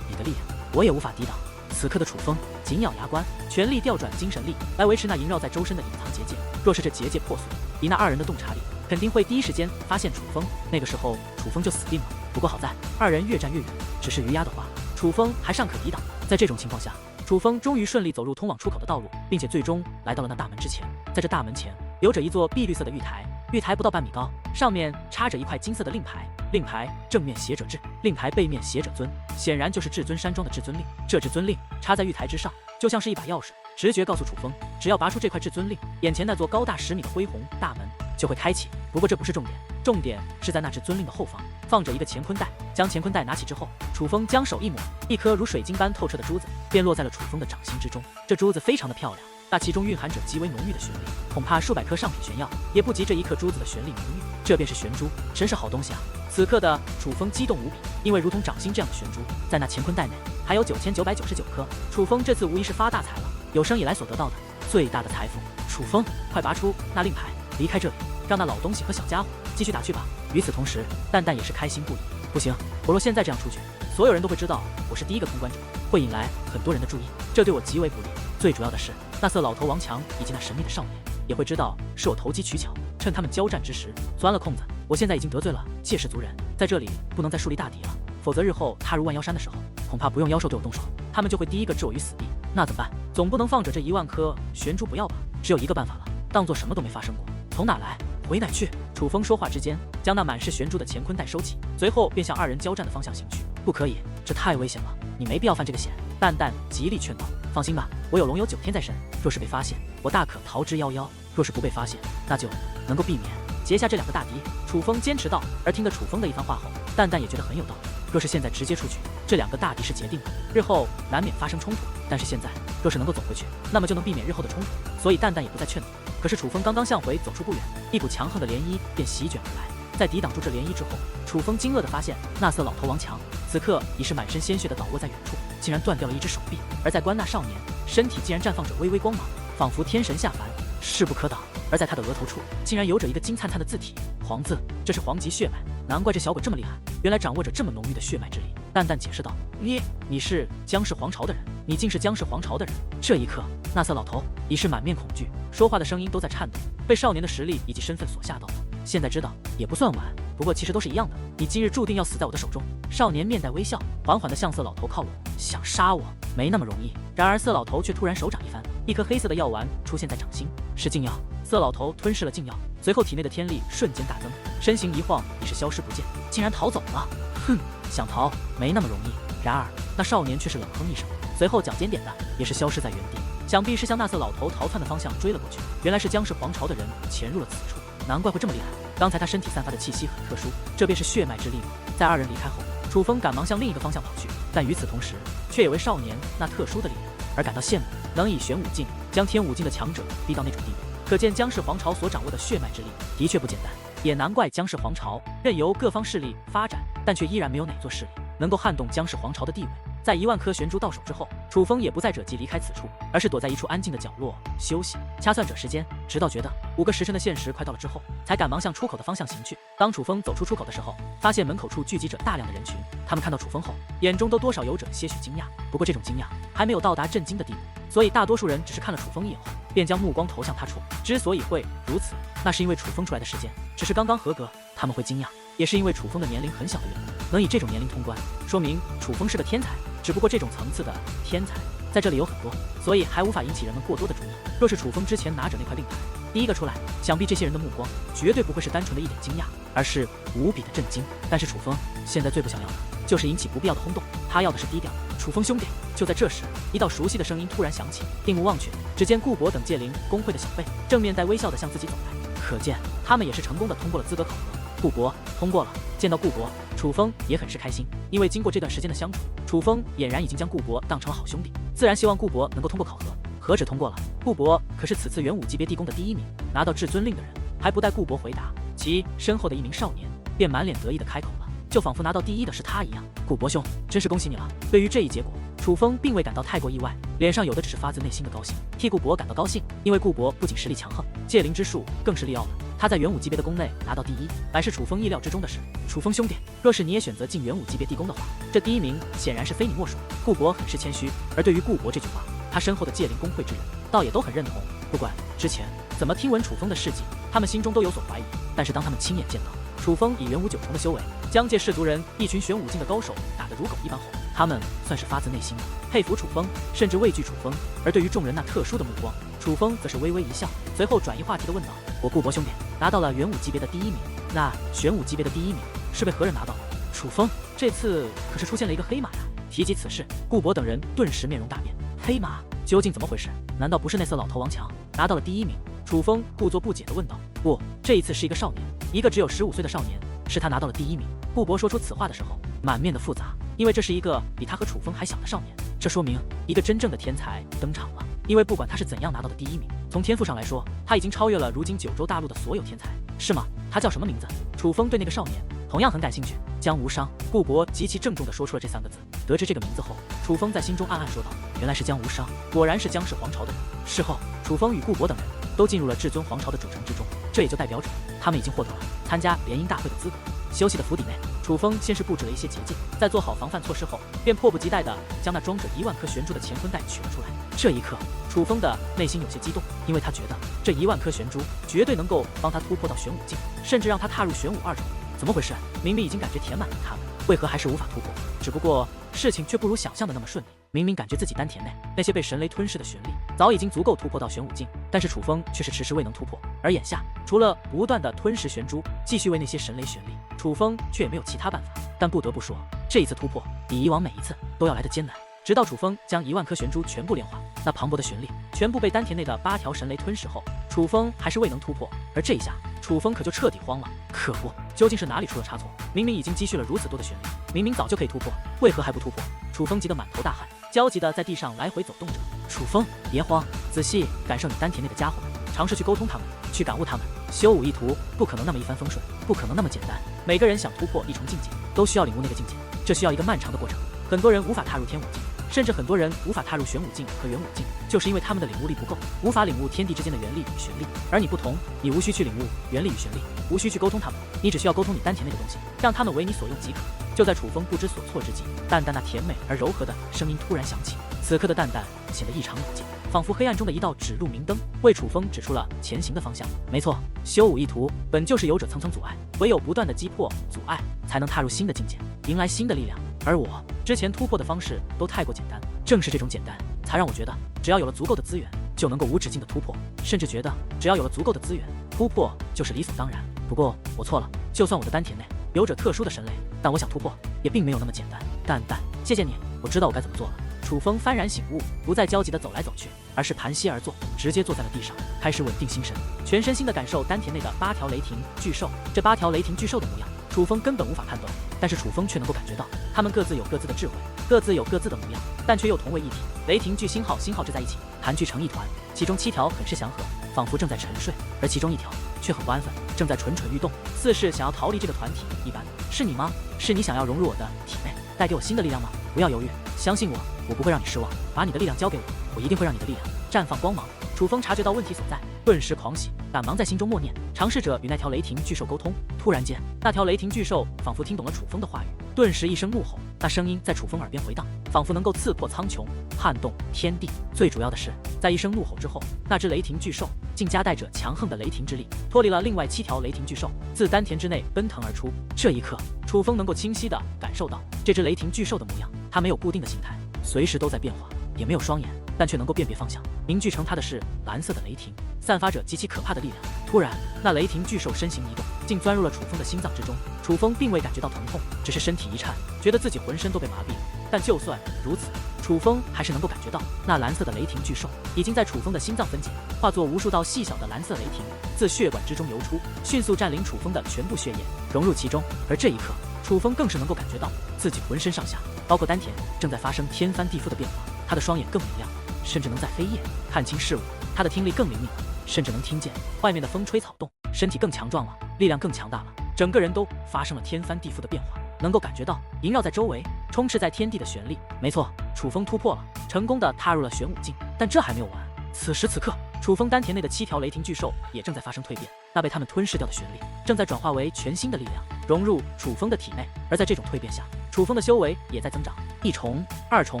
A: 你的力量，我也无法抵挡。此刻的楚风紧咬牙关，全力调转精神力来维持那萦绕在周身的隐藏结界。若是这结界破碎，以那二人的洞察力，肯定会第一时间发现楚风，那个时候楚风就死定了。不过好在二人越战越远，只是余压的话，楚风还尚可抵挡。在这种情况下，楚风终于顺利走入通往出口的道路，并且最终来到了那大门之前。在这大门前有着一座碧绿色的玉台，玉台不到半米高，上面插着一块金色的令牌，令牌正面写着至，令牌背面写着尊，显然就是至尊山庄的至尊令。这至尊令插在玉台之上，就像是一把钥匙，直觉告诉楚风，只要拔出这块至尊令，眼前那座高大10米的恢宏大门就会开启。不过这不是重点，重点是在那至尊令的后方放着一个乾坤袋。将乾坤袋拿起之后，楚风将手一抹，一颗如水晶般透彻的珠子便落在了楚风的掌心之中。这珠子非常的漂亮，那其中蕴含着极为浓郁的玄力，恐怕数百颗上品玄药也不及这一颗珠子的玄力浓郁。这便是玄珠，真是好东西啊！此刻的楚风激动无比，因为如同掌心这样的玄珠，在那乾坤袋内还有9999颗。楚风这次无疑是发大财了，有生以来所得到的最大的财富。楚风，快拔出那令牌，离开这里，让那老东西和小家伙继续打去吧。与此同时，蛋蛋也是开心不已。不行，我若现在这样出去，所有人都会知道我是第一个通关者，会引来很多人的注意，这对我极为不利。最主要的是，那色老头王强以及那神秘的少年也会知道是我投机取巧，趁他们交战之时钻了空子。我现在已经得罪了界氏族人，在这里不能再树立大敌了，否则日后踏入万妖山的时候，恐怕不用妖兽对我动手，他们就会第一个置我于死地。那怎么办？总不能放着这1万颗玄珠不要吧？只有一个办法了，当做什么都没发生过。从哪来回哪去？楚风说话之间，将那满是玄珠的乾坤袋收起，随后便向二人交战的方向行去。不可以，这太危险了，你没必要犯这个险。蛋蛋极力劝道。放心吧，我有龙油9天在身，若是被发现，我大可逃之夭夭；若是不被发现，那就能够避免结下这2个大敌。楚风坚持道。而听得楚风的一番话后，蛋蛋也觉得很有道理。若是现在直接出去，这2个大敌是结定的，日后难免发生冲突。但是现在若是能够走回去，那么就能避免日后的冲突。所以蛋蛋也不再劝阻。可是楚风刚刚向回走出不远，一股强横的涟漪便席卷而来。在抵挡住这涟漪之后，楚风惊愕地发现，那色老头王强此刻已是满身鲜血地倒卧在远处，竟然断掉了一只手臂。而在关那少年身体竟然绽放着微微光芒，仿佛天神下凡，势不可挡。而在他的额头处竟然有着一个金灿灿的字体，黄字，这是黄级血脉，难怪这小鬼这么厉害，原来掌握着这么浓郁的血脉之力。淡淡解释道，你是姜氏皇朝的人，你竟是姜氏皇朝的人。这一刻，那色老头已是满面恐惧，说话的声音都在颤抖，被少年的实力以及身份所吓到了。现在知道也不算晚，不过其实都是一样的，你今日注定要死在我的手中。少年面带微笑，缓缓地向色老头靠拢，想杀我没那么容易。然而色老头却突然手掌一翻，一颗黑色的药丸出现在掌心，是禁药。色老头吞噬了禁药，随后体内的天力瞬间大增，身形一晃已是消失不见，竟然逃走了。哼，想逃没那么容易。然而那少年却是冷哼一声，随后脚尖点的也是消失在原地，想必是向那色老头逃窜的方向追了过去。原来是姜氏皇朝的人潜入了此处，难怪会这么厉害。刚才他身体散发的气息很特殊，这便是血脉之力吗？在二人离开后，楚风赶忙向另一个方向跑去，但与此同时，却也为少年那特殊的力量而感到羡慕，能以玄武境将天武境的强者逼到那种地步，可见姜氏皇朝所掌握的血脉之力的确不简单。也难怪姜氏皇朝任由各方势力发展，但却依然没有哪座势力能够撼动姜氏皇朝的地位。在1万颗玄珠到手之后，楚风也不再着急离开此处，而是躲在一处安静的角落休息，掐算着时间，直到觉得5个时辰的限时快到了之后，才赶忙向出口的方向行去。当楚风走出出口的时候，发现门口处聚集着大量的人群，他们看到楚风后，眼中都多少有着些许惊讶。不过这种惊讶还没有到达震惊的地步，所以大多数人只是看了楚风一眼后，便将目光投向他处。之所以会如此，那是因为楚风出来的时间只是刚刚合格，他们会惊讶，也是因为楚风的年龄很小的缘故。能以这种年龄通关，说明楚风是个天才。只不过这种层次的天才在这里有很多，所以还无法引起人们过多的注意。若是楚风之前拿着那块令牌第一个出来，想必这些人的目光绝对不会是单纯的一点惊讶，而是无比的震惊。但是楚风现在最不想要的就是引起不必要的轰动，他要的是低调。楚风兄弟！就在这时，一道熟悉的声音突然响起，定目望去，只见顾博等界灵工会的小辈正面带微笑的向自己走来，可见他们也是成功的通过了资格考核。顾博通过了。见到顾博，楚风也很是开心，因为经过这段时间的相处，楚风俨然已经将顾博当成了好兄弟，自然希望顾博能够通过考核。何止通过了？顾博可是此次元武级别地宫的第1名，拿到至尊令的人。还不待顾博回答，其身后的一名少年便满脸得意地开口了，就仿佛拿到第1的是他一样。顾博兄，真是恭喜你了。对于这一结果，楚风并未感到太过意外，脸上有的只是发自内心的高兴，替顾博感到高兴。因为顾博不仅实力强横，戒灵之术更是利奥的。他在元武级别的宫内拿到第1，乃是楚风意料之中的事。楚风兄弟，若是你也选择进元武级别地宫的话，这第1名显然是非你莫属。顾博很是谦虚，而对于顾博这句话，他身后的戒灵公会之人倒也都很认同。不管之前怎么听闻楚风的事迹，他们心中都有所怀疑。但是当他们亲眼见到楚风以元武9重的修为，将界氏族人一群玄武境的高手打得如狗一般后，他们算是发自内心的佩服楚风，甚至畏惧楚风。而对于众人那特殊的目光，楚风则是微微一笑，随后转移话题的问道：“我顾博兄弟拿到了元武级别的第1名，那玄武级别的第1名是被何人拿到的？”楚风这次可是出现了一个黑马呀！提及此事，顾博等人顿时面容大变。黑马究竟怎么回事？难道不是那色老头王强拿到了第1名？楚风故作不解地问道。不，这一次是一个少年，一个只有15岁的少年，是他拿到了第1名。顾博说出此话的时候，满面的复杂，因为这是一个比他和楚风还小的少年，这说明一个真正的天才登场了。因为不管他是怎样拿到的第1名，从天赋上来说，他已经超越了如今9州大陆的所有天才，是吗？他叫什么名字？楚风对那个少年同样很感兴趣。江无伤。顾博极其郑重地说出了这3个字。得知这个名字后，楚风在心中暗暗说道：“原来是江无伤，果然是江氏皇朝的人。”事后，楚风与顾博等人都进入了至尊皇朝的主城之中，这也就代表着他们已经获得了参加联姻大会的资格。休息的府邸内，楚风先是布置了一些结界，在做好防范措施后，便迫不及待地将那装着1万颗玄珠的乾坤袋取了出来。这一刻，楚风的内心有些激动，因为他觉得这1万颗玄珠绝对能够帮他突破到玄武境，甚至让他踏入玄武2重。怎么回事？明明已经感觉填满了他们，为何还是无法突破？只不过事情却不如想象的那么顺利。明明感觉自己丹田内那些被神雷吞噬的玄力早已经足够突破到玄武境，但是楚风却是迟迟未能突破。而眼下，除了不断的吞噬玄珠，继续为那些神雷玄力，楚风却也没有其他办法。但不得不说，这一次突破比以往每一次都要来得艰难。直到楚风将1万颗玄珠全部炼化，那磅礴的玄力全部被丹田内的8条神雷吞噬后，楚风还是未能突破。而这一下，楚风可就彻底慌了。可恶，究竟是哪里出了差错？明明已经积蓄了如此多的玄力，明明早就可以突破，为何还不突破？楚风急得满头大汗，焦急地在地上来回走动着。楚风，别慌，仔细感受你丹田内的家伙们，尝试去沟通他们，去感悟他们。修武一途不可能那么一帆风顺，不可能那么简单。每个人想突破1重境界，都需要领悟那个境界，这需要一个漫长的过程。很多人无法踏入天武境，甚至很多人无法踏入玄武境和元武境，就是因为他们的领悟力不够，无法领悟天地之间的元力与玄力。而你不同，你无需去领悟元力与玄力，无需去沟通他们，你只需要沟通你丹田内的东西，让他们为你所用即可。就在楚风不知所措之际，淡淡那甜美而柔和的声音突然响起。此刻的淡淡显得异常冷静，仿佛黑暗中的一道指路明灯，为楚风指出了前行的方向。没错，修武一途本就是有着层层阻碍，唯有不断的击破阻碍，才能踏入新的境界，迎来新的力量。而我之前突破的方式都太过简单，正是这种简单，才让我觉得只要有了足够的资源，就能够无止境的突破，甚至觉得只要有了足够的资源，突破就是理所当然。不过我错了，就算我的丹田内有着特殊的神雷，但我想突破也并没有那么简单。淡淡，谢谢你，我知道我该怎么做了。楚风幡然醒悟，不再焦急地走来走去，而是盘膝而坐，直接坐在了地上，开始稳定心神，全身心地感受丹田内的8条雷霆巨兽。这8条雷霆巨兽的模样，楚风根本无法判断，但是楚风却能够感觉到，他们各自有各自的智慧，各自有各自的模样，但却又同为一体。雷霆巨星号星号织在一起，盘踞成一团，其中7条很是祥和，仿佛正在沉睡，而其中1条却很不安分，正在蠢蠢欲动，似是想要逃离这个团体一般。是你吗？是你想要融入我的体内，带给我新的力量吗？不要犹豫，相信我，我不会让你失望。把你的力量交给我，我一定会让你的力量绽放光芒。楚风察觉到问题所在，顿时狂喜，赶忙在心中默念，尝试着与那条雷霆巨兽沟通。突然间，那条雷霆巨兽仿佛听懂了楚风的话语，顿时一声怒吼，那声音在楚风耳边回荡，仿佛能够刺破苍穹，撼动天地。最主要的是，在一声怒吼之后，那只雷霆巨兽竟夹带着强横的雷霆之力，脱离了另外7条雷霆巨兽，自丹田之内奔腾而出。这一刻，楚风能够清晰地感受到这只雷霆巨兽的模样，它没有固定的形态，随时都在变化，也没有双眼，但却能够辨别方向。凝聚成它的是蓝色的雷霆，散发着极其可怕的力量。突然，那雷霆巨兽身形一动，竟钻入了楚风的心脏之中。楚风并未感觉到疼痛，只是身体一颤，觉得自己浑身都被麻痹了。但就算如此，楚风还是能够感觉到，那蓝色的雷霆巨兽已经在楚风的心脏分解，化作无数道细小的蓝色雷霆，自血管之中流出，迅速占领楚风的全部血液，融入其中。而这一刻，楚风更是能够感觉到自己浑身上下，包括丹田，正在发生天翻地覆的变化。他的双眼更明亮，甚至能在飞夜看清事物。他的听力更灵敏了，甚至能听见外面的风吹草动，身体更强壮了，力量更强大了，整个人都发生了天翻地覆的变化，能够感觉到萦绕在周围、充斥在天地的旋律。没错，楚风突破了，成功的踏入了玄武境。但这还没有完，此时此刻，楚风丹田内的7条雷霆巨兽也正在发生蜕变，那被他们吞噬掉的旋律正在转化为全新的力量，融入楚风的体内。而在这种蜕变下，楚风的修为也在增长，1重、2重、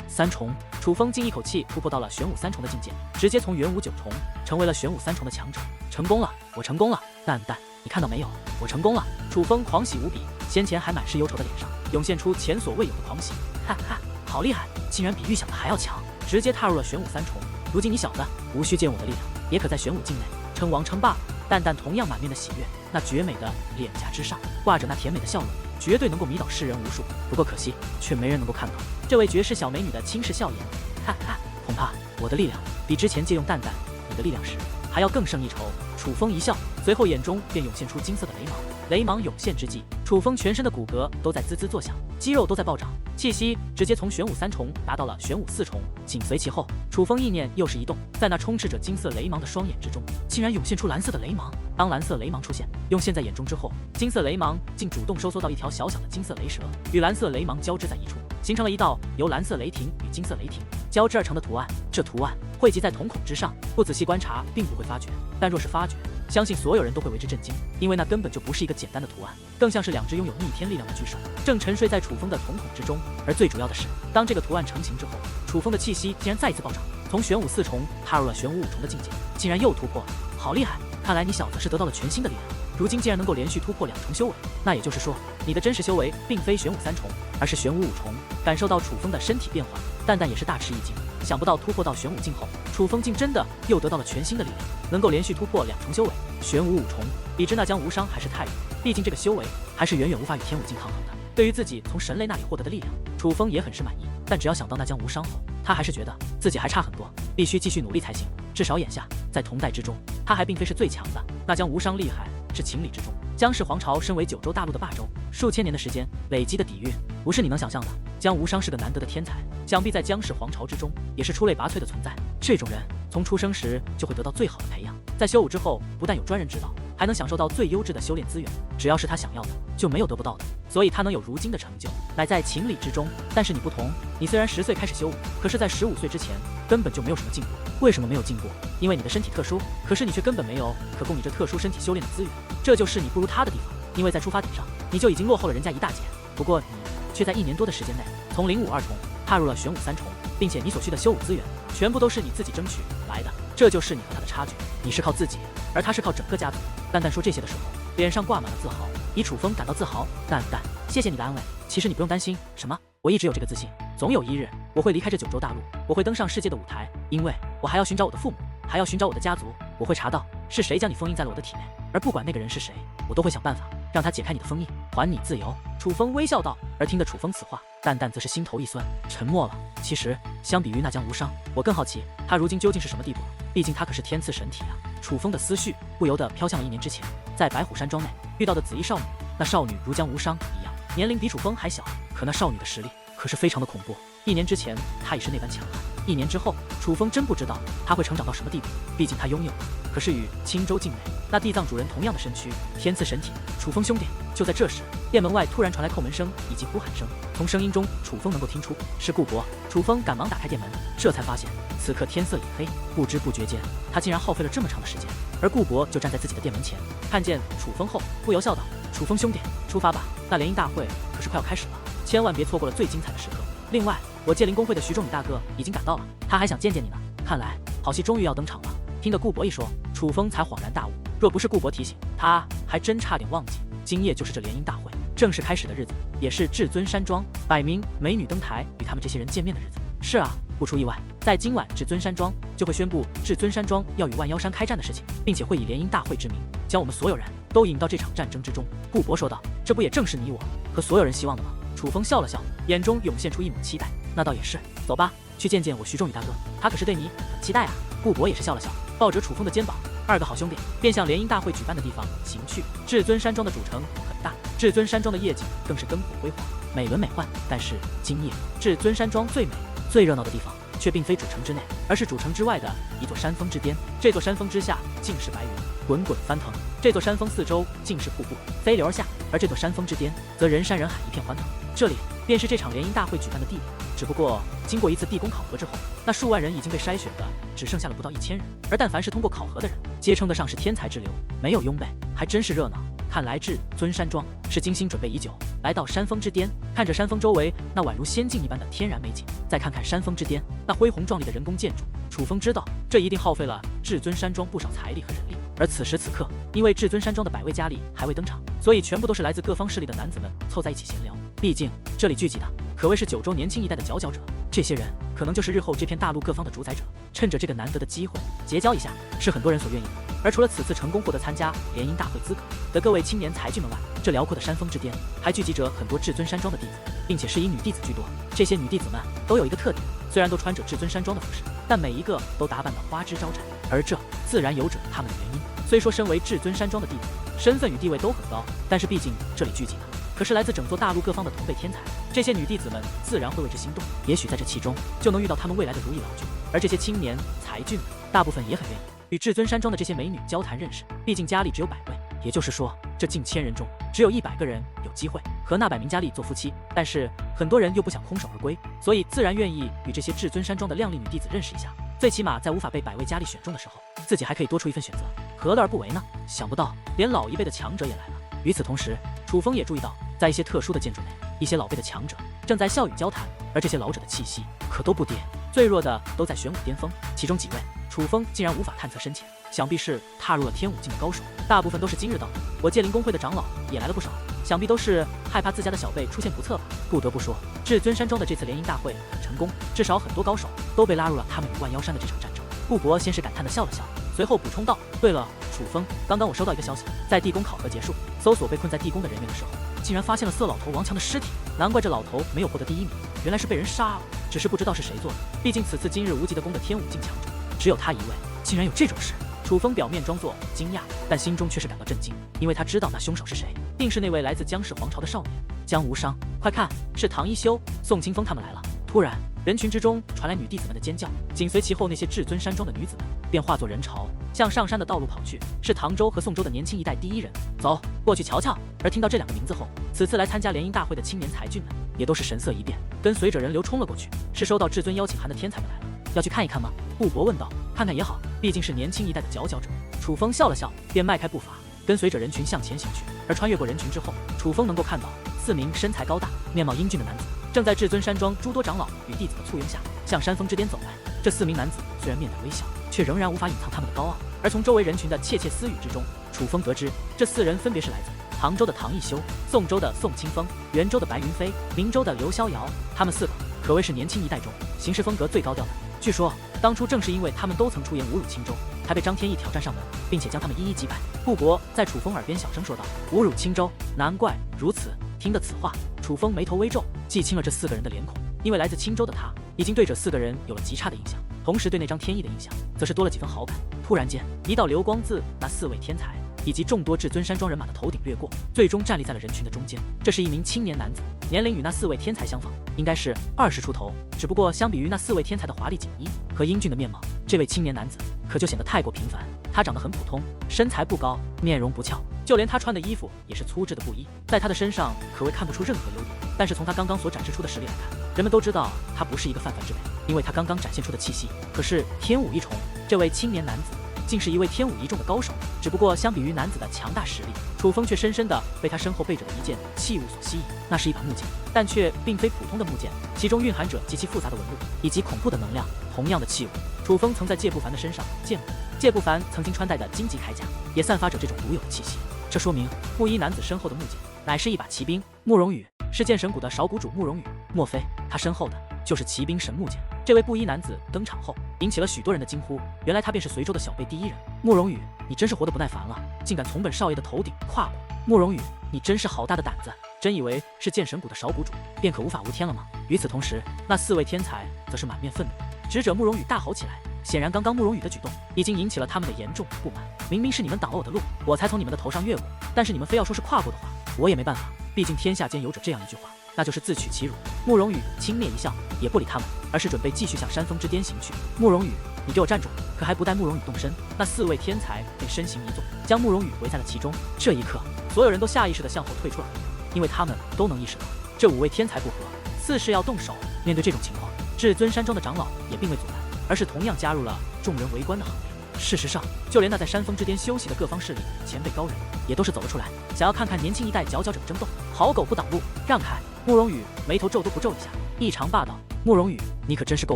A: 3重，楚风竟一口气突破到了玄武3重的境界，直接从元武9重成为了玄武3重的强者。成功了，我成功了！蛋蛋，你看到没有？我成功了！楚风狂喜无比，先前还满是忧愁的脸上涌现出前所未有的狂喜。哈哈，好厉害，竟然比预想的还要强，直接踏入了玄武3重。如今你小子无需借用我的力量，也可在玄武境内称王称霸了。蛋蛋同样满面的喜悦，那绝美的脸颊之上挂着那甜美的笑容，绝对能够迷倒世人无数。不过可惜，却没人能够看到这位绝世小美女的轻视笑颜。哈哈，恐怕我的力量比之前借用蛋蛋你的力量时还要更胜一筹。楚风一笑，随后眼中便涌现出金色的雷芒。雷芒涌现之际，楚风全身的骨骼都在滋滋作响，肌肉都在暴涨，气息直接从玄武3重达到了玄武4重。紧随其后，楚风意念又是一动，在那充斥着金色雷芒的双眼之中，竟然涌现出蓝色的雷芒。当蓝色雷芒出现，涌现在眼中之后，金色雷芒竟主动收缩到一条小小的金色雷蛇，与蓝色雷芒交织在一处，形成了一道由蓝色雷霆与金色雷霆交织而成的图案。这图案汇集在瞳孔之上，不仔细观察并不会发觉，但若是发觉，相信所有人都会为之震惊，因为那根本就不是一个简单的图案，更像是2只拥有逆天力量的巨手正沉睡在楚风的瞳孔之中。而最主要的是，当这个图案成型之后，楚风的气息竟然再一次暴涨，从玄武4重踏入了玄武5重的境界，竟然又突破了，好厉害！看来你小子是得到了全新的力量，如今竟然能够连续突破2重修为，那也就是说，你的真实修为并非玄武3重，而是玄武5重。感受到楚风的身体变化，蛋蛋也是大吃一惊，想不到突破到玄武境后，楚风竟真的又得到了全新的力量，能够连续突破2重修为。玄武5重比之那江无伤还是太远，毕竟这个修为还是远远无法与天武境抗衡的。对于自己从神雷那里获得的力量，楚风也很是满意，但只要想到那江无伤后，他还是觉得自己还差很多，必须继续努力才行。至少眼下在同代之中，他还并非是最强的，那江无伤厉害是情理之中。姜氏皇朝身为9州大陆的霸州，数千年的时间累积的底蕴不是你能想象的。姜无伤是个难得的天才，想必在姜氏皇朝之中也是出类拔萃的存在。这种人从出生时就会得到最好的培养，在修武之后不但有专人指导，还能享受到最优质的修炼资源，只要是他想要的，就没有得不到的。所以他能有如今的成就，乃在情理之中。但是你不同，你虽然10岁开始修武，可是在15岁之前根本就没有什么进步。为什么没有进步？因为你的身体特殊，可是你却根本没有可供你这特殊身体修炼的资源，这就是你不如他的地方。因为在出发点上，你就已经落后了人家一大截，不过你却在1年多的时间内，从灵武2重踏入了玄武3重，并且你所需的修武资源全部都是你自己争取来的，这就是你和他的差距。你是靠自己，而他是靠整个家族。蛋蛋说这些的时候，脸上挂满了自豪，以楚风感到自豪。蛋蛋，谢谢你的安慰，其实你不用担心什么，我一直有这个自信，总有一日我会离开这9州大陆，我会登上世界的舞台，因为我还要寻找我的父母，还要寻找我的家族，我会查到是谁将你封印在了我的体内，而不管那个人是谁，我都会想办法让他解开你的封印，还你自由。楚风微笑道。而听得楚风此话，蛋蛋则是心头一酸，沉默了。其实相比于那江无伤，我更好奇他如今究竟是什么地步了，毕竟他可是天赐神体啊。楚风的思绪不由得飘向了1年之前，在白虎山庄内遇到的紫衣少女。那少女如江无伤一样，年龄比楚风还小，可那少女的实力可是非常的恐怖。1年之前她已是那般强悍，1年之后楚风真不知道她会成长到什么地步，毕竟她拥有的可是与青州境内那地藏主人同样的身躯，天赐神体。楚风兄弟。就在这时，店门外突然传来叩门声以及呼喊声，从声音中楚风能够听出是顾博。楚风赶忙打开店门，这才发现此刻天色已黑，不知不觉间他竟然耗费了这么长的时间。而顾博就站在自己的店门前，看见楚风后不由笑道：楚风兄弟，出发吧，那联姻大会可是快要开始了，千万别错过了最精彩的时刻。另外，我界灵公会的徐仲宇大哥已经赶到了，他还想见见你呢。看来好戏终于要登场了。听得顾博一说，楚风才恍然大悟，若不是顾博提醒，他还真差点忘记今夜就是这联姻大会正式开始的日子，也是至尊山庄摆明美女登台与他们这些人见面的日子。是啊，不出意外，在今晚至尊山庄就会宣布至尊山庄要与万妖山开战的事情，并且会以联姻大会之名将我们所有人都引到这场战争之中。顾博说道：这不也正是你我和所有人希望的吗？楚风笑了笑，眼中涌现出一抹期待。那倒也是，走吧，去见见我徐仲宇大哥，他可是对你很期待啊。顾博也是笑了笑，抱着楚风的肩膀，2个好兄弟便向联姻大会举办的地方行去。至尊山庄的主城很大，至尊山庄的夜景更是灯火辉煌，美轮美奂。但是今夜至尊山庄最美最热闹的地方却并非主城之内，而是主城之外的一座山峰之巅。这座山峰之下尽是白云，滚滚翻腾；这座山峰四周尽是瀑布，飞流而下。而这座山峰之巅，则人山人海，一片欢腾。这里便是这场联姻大会举办的地点。只不过，经过一次地宫考核之后，那数万人已经被筛选的只剩下了不到1000人。而但凡是通过考核的人，皆称得上是天才之流，没有拥趸，还真是热闹。看来至尊山庄是精心准备已久。来到山峰之巅，看着山峰周围那宛如仙境一般的天然美景，再看看山峰之巅那恢宏壮丽的人工建筑，楚风知道这一定耗费了至尊山庄不少财力和人力。而此时此刻，因为至尊山庄的百位佳丽还未登场，所以全部都是来自各方势力的男子们凑在一起闲聊。毕竟这里聚集的可谓是9州年轻一代的佼佼者，这些人可能就是日后这片大陆各方的主宰者。趁着这个难得的机会结交一下，是很多人所愿意的。而除了此次成功获得参加联姻大会资格的各位青年才俊们外，这辽阔的山峰之巅还聚集着很多至尊山庄的弟子，并且是以女弟子居多。这些女弟子们都有一个特点，虽然都穿着至尊山庄的服饰，但每一个都打扮得花枝招展，而这自然有着他们的原因。虽说身为至尊山庄的弟子，身份与地位都很高，但是毕竟这里聚集的可是来自整座大陆各方的同辈天才，这些女弟子们自然会为之心动。也许在这其中就能遇到他们未来的如意郎君。而这些青年才俊们大部分也很愿意与至尊山庄的这些美女交谈认识，毕竟佳丽只有100位，也就是说这近1000人中只有100个人有机会和那100名佳丽做夫妻。但是很多人又不想空手而归，所以自然愿意与这些至尊山庄的靓丽女弟子认识一下，最起码在无法被100位佳丽选中的时候，自己还可以多出一份选择，何乐而不为呢？想不到连老一辈的强者也来了。与此同时，楚风也注意到，在一些特殊的建筑内，一些老辈的强者正在笑语交谈，而这些老者的气息可都不低，最弱的都在玄武巅峰，其中几位楚风竟然无法探测深浅，想必是踏入了天武境的高手，大部分都是今日到的。我界灵公会的长老也来了不少，想必都是害怕自家的小辈出现不测吧。不得不说，至尊山庄的这次联姻大会很成功，至少很多高手都被拉入了他们与万妖山的这场战争。顾博先是感叹地笑了笑，随后补充道：“对了，楚风，刚刚我收到一个消息，在地宫考核结束，搜索被困在地宫的人员的时候，竟然发现了色老头王强的尸体。难怪这老头没有获得第1名，原来是被人杀了，只是不知道是谁做的。毕竟此次今日无极的宫的天武境强者，只有他一位，竟然有这种事。”楚风表面装作惊讶，但心中却是感到震惊，因为他知道那凶手是谁，定是那位来自江氏皇朝的少年江无伤。快看，是唐一修、宋清风他们来了。突然，人群之中传来女弟子们的尖叫，紧随其后那些至尊山庄的女子们便化作人潮，向上山的道路跑去。是唐州和宋州的年轻一代第一人，走过去瞧瞧。而听到这2个名字后，此次来参加联姻大会的青年才俊们也都是神色一变，跟随着人流冲了过去。是收到至尊邀请函的天才们来了，要去看一看吗？顾博问道。看看也好，毕竟是年轻一代的佼佼者。楚风笑了笑，便迈开步伐，跟随着人群向前行去。而穿越过人群之后，楚风能够看到4名身材高大、面貌英俊的男子，正在至尊山庄诸多长老与弟子的簇拥下，向山峰之巅走来。这4名男子虽然面带微笑，却仍然无法隐藏他们的高傲。而从周围人群的窃窃私语之中，楚风得知这4人分别是来自唐州的唐一修、宋州的宋清风、元州的白云飞、明州的刘逍遥。他们4个可谓是年轻一代中行事风格最高调的。据说当初正是因为他们都曾出言侮辱青州，才被张天翼挑战上门，并且将他们一一击败。顾博在楚风耳边小声说道：“侮辱青州，难怪如此。”听得此话，楚风眉头微皱，记清了这4个人的脸孔，因为来自青州的他已经对这4个人有了极差的印象，同时对那张天翼的印象则是多了几分好感。突然间，一道流光自那4位天才以及众多至尊山庄人马的头顶掠过，最终站立在了人群的中间。这是一名青年男子，年龄与那4位天才相仿，应该是20出头。只不过相比于那4位天才的华丽锦衣和英俊的面貌，这位青年男子可就显得太过平凡。他长得很普通，身材不高，面容不俏，就连他穿的衣服也是粗制的布衣，在他的身上可谓看不出任何优点。但是从他刚刚所展示出的实力来看，人们都知道他不是一个泛泛之辈，因为他刚刚展现出的气息可是天武一重。这位青年男子竟是一位天武一众的高手，只不过相比于男子的强大实力，楚风却深深地被他身后背着的一件器物所吸引。那是一把木剑，但却并非普通的木剑，其中蕴含着极其复杂的纹路以及恐怖的能量。同样的器物，楚风曾在介不凡的身上见过，介不凡曾经穿戴的荆棘铠甲也散发着这种独有的气息。这说明木衣男子身后的木剑乃是一把骑兵。慕容羽是剑神谷的少谷主慕容羽，莫非他身后的就是骑兵神木剑？这位布衣男子登场后，引起了许多人的惊呼。原来他便是随州的小辈第一人。慕容羽，你真是活得不耐烦了，竟敢从本少爷的头顶跨过！慕容羽，你真是好大的胆子！真以为是剑神谷的少谷主便可无法无天了吗？与此同时，那4位天才则是满面愤怒，指着慕容羽大吼起来。显然，刚刚慕容羽的举动已经引起了他们的严重不满。明明是你们挡了我的路，我才从你们的头上越过，但是你们非要说是跨过的话，我也没办法。毕竟天下间有着这样一句话，那就是自取其辱。慕容羽轻蔑一笑，也不理他们，而是准备继续向山峰之巅行去。慕容羽，你给我站住！可还不待慕容羽动身，那4位天才便身形一纵，将慕容羽围在了其中。这一刻，所有人都下意识地向后退出了很远，因为他们都能意识到，这5位天才不和，似是要动手。面对这种情况，至尊山庄的长老也并未阻拦，而是同样加入了众人围观的行列。事实上，就连那在山峰之巅休息的各方势力前辈高人，也都是走了出来，想要看看年轻一代佼佼者的争斗。好狗不挡路，让开！慕容羽眉头皱都不皱一下，异常霸道。慕容羽，你可真是够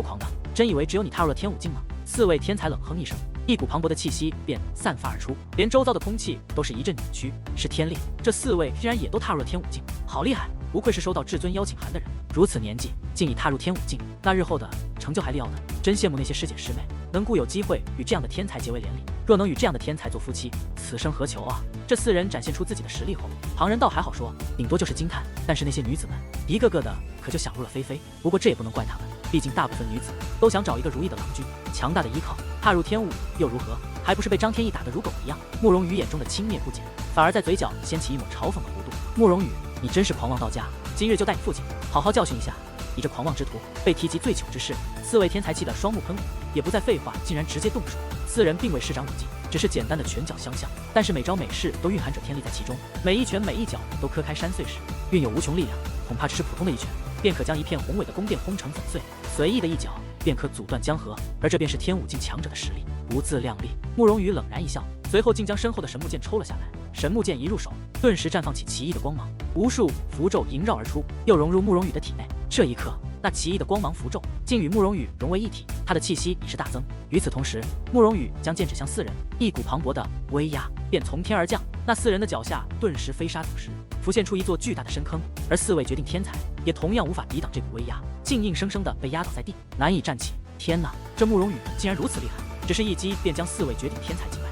A: 狂的，真以为只有你踏入了天武境吗？4位天才冷哼一声，一股磅礴的气息便散发而出，连周遭的空气都是一阵扭曲。是天力，这4位居然也都踏入了天武境，好厉害！不愧是收到至尊邀请函的人，如此年纪竟已踏入天武境，那日后的成就还利奥的，真羡慕那些师姐师妹，能够有机会与这样的天才结为连理。若能与这样的天才做夫妻，此生何求啊！这4人展现出自己的实力后，旁人倒还好说，顶多就是惊叹，但是那些女子们一个个的可就想入了非非。不过这也不能怪他们，毕竟大部分女子都想找一个如意的郎君，强大的依靠，踏入天武又如何？还不是被张天翼打得如狗一样？慕容羽眼中的轻蔑不减，反而在嘴角掀起一抹嘲讽的弧度。慕容羽，你真是狂妄到家！今日就带你父亲好好教训一下你这狂妄之徒。被提及最糗之事，4位天才气得双目喷火，也不再废话，竟然直接动手。4人并未施展武技，只是简单的拳脚相向，但是每招每式都蕴含着天力在其中，每一拳每一脚都磕开山碎石，蕴有无穷力量。恐怕只是普通的一拳，便可将一片宏伟的宫殿轰成粉碎；随意的一脚，便可阻断江河。而这便是天武境强者的实力，不自量力。慕容羽冷然一笑，随后竟将身后的神木剑抽了下来。神木剑一入手，顿时绽放起奇异的光芒，无数符咒萦绕而出，又融入慕容羽的体内。这一刻，那奇异的光芒符咒竟与慕容羽融为一体，他的气息已是大增。与此同时，慕容羽将剑指向4人，一股磅礴的威压便从天而降。那4人的脚下顿时飞沙走石，浮现出一座巨大的深坑，而4位决定天才也同样无法抵挡这股威压，竟硬生生的被压倒在地，难以站起。天哪，这慕容羽竟然如此厉害，只是一击便将4位绝顶天才击败。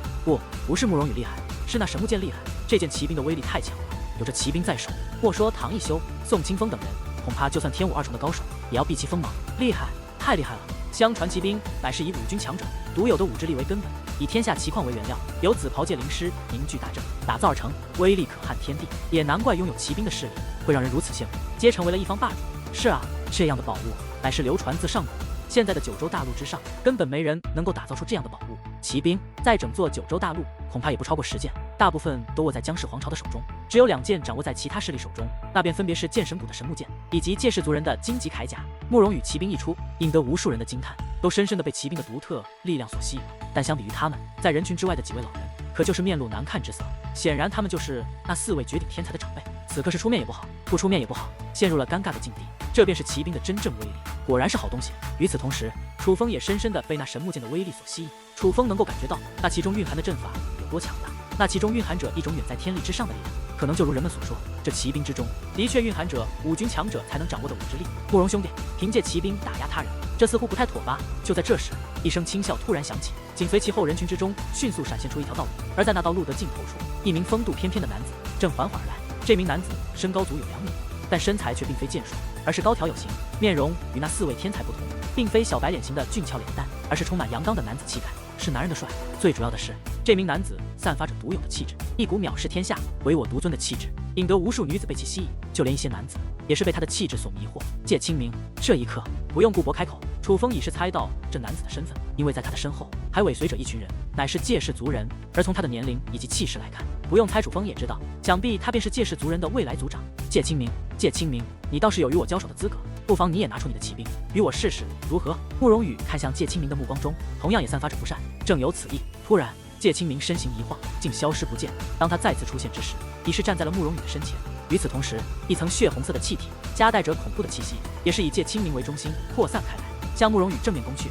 A: 不是慕容羽厉害，是那神木剑厉害。这件骑兵的威力太强了，有着骑兵在手，莫说唐一修、宋清风等人，恐怕就算天武2重的高手，也要避其锋芒。厉害，太厉害了！相传骑兵乃是以5军强者独有的武之力为根本，以天下奇矿为原料，由紫袍界灵师凝聚大阵，打造而成，威力可撼天地。也难怪拥有骑兵的势力会让人如此羡慕，皆成为了一方霸主。是啊，这样的宝物乃是流传自上古，现在的九州大陆之上，根本没人能够打造出这样的宝物。骑兵在整座九州大陆恐怕也不超过10件，大部分都握在姜氏皇朝的手中，只有2件掌握在其他势力手中，那便分别是剑神谷的神木剑以及介氏族人的荆棘铠甲。慕容羽骑兵一出，引得无数人的惊叹，都深深地被骑兵的独特力量所吸引。但相比于他们，在人群之外的几位老人可就是面露难看之色，显然他们就是那4位绝顶天才的长辈，此刻是出面也不好，不出面也不好，陷入了尴尬的境地。这便是骑兵的真正威力，果然是好东西。与此同时，楚风也深深地被那神木剑的威力所吸引。楚风能够感觉到那其中蕴含的阵法有多强大，那其中蕴含着一种远在天力之上的力量，可能就如人们所说，这骑兵之中的确蕴含着5军强者才能掌握的武之力。慕容兄弟，凭借骑兵打压他人，这似乎不太妥吧？就在这时，一声轻笑突然响起，紧随其后人群之中迅速闪现出一条道路，而在那道路的尽头处，一名风度翩翩的男子正缓缓而来。这名男子身高足有2米，但身材却并非健硕，而是高挑有型，面容与那4位天才不同，并非小白脸型的俊俏脸蛋，而是充满阳刚的男子气概，是男人的帅。最主要的是，这名男子散发着独有的气质，一股藐视天下、唯我独尊的气质，引得无数女子被其吸引，就连一些男子也是被他的气质所迷惑。戒清明，这一刻不用顾博开口，楚风已是猜到这男子的身份，因为在他的身后还尾随着一群人，乃是戒氏族人。而从他的年龄以及气势来看，不用猜楚风也知道，想必他便是戒氏族人的未来族长。戒清明，戒清明，你倒是有与我交手的资格，不妨你也拿出你的骑兵，与我试试如何？慕容羽看向戒清明的目光中，同样也散发着不善，正有此意。突然，戒清明身形一晃，竟消失不见。当他再次出现之时，已是站在了慕容羽的身前。与此同时，一层血红色的气体夹带着恐怖的气息，也是以戒清明为中心扩散开来，向慕容羽正面攻去。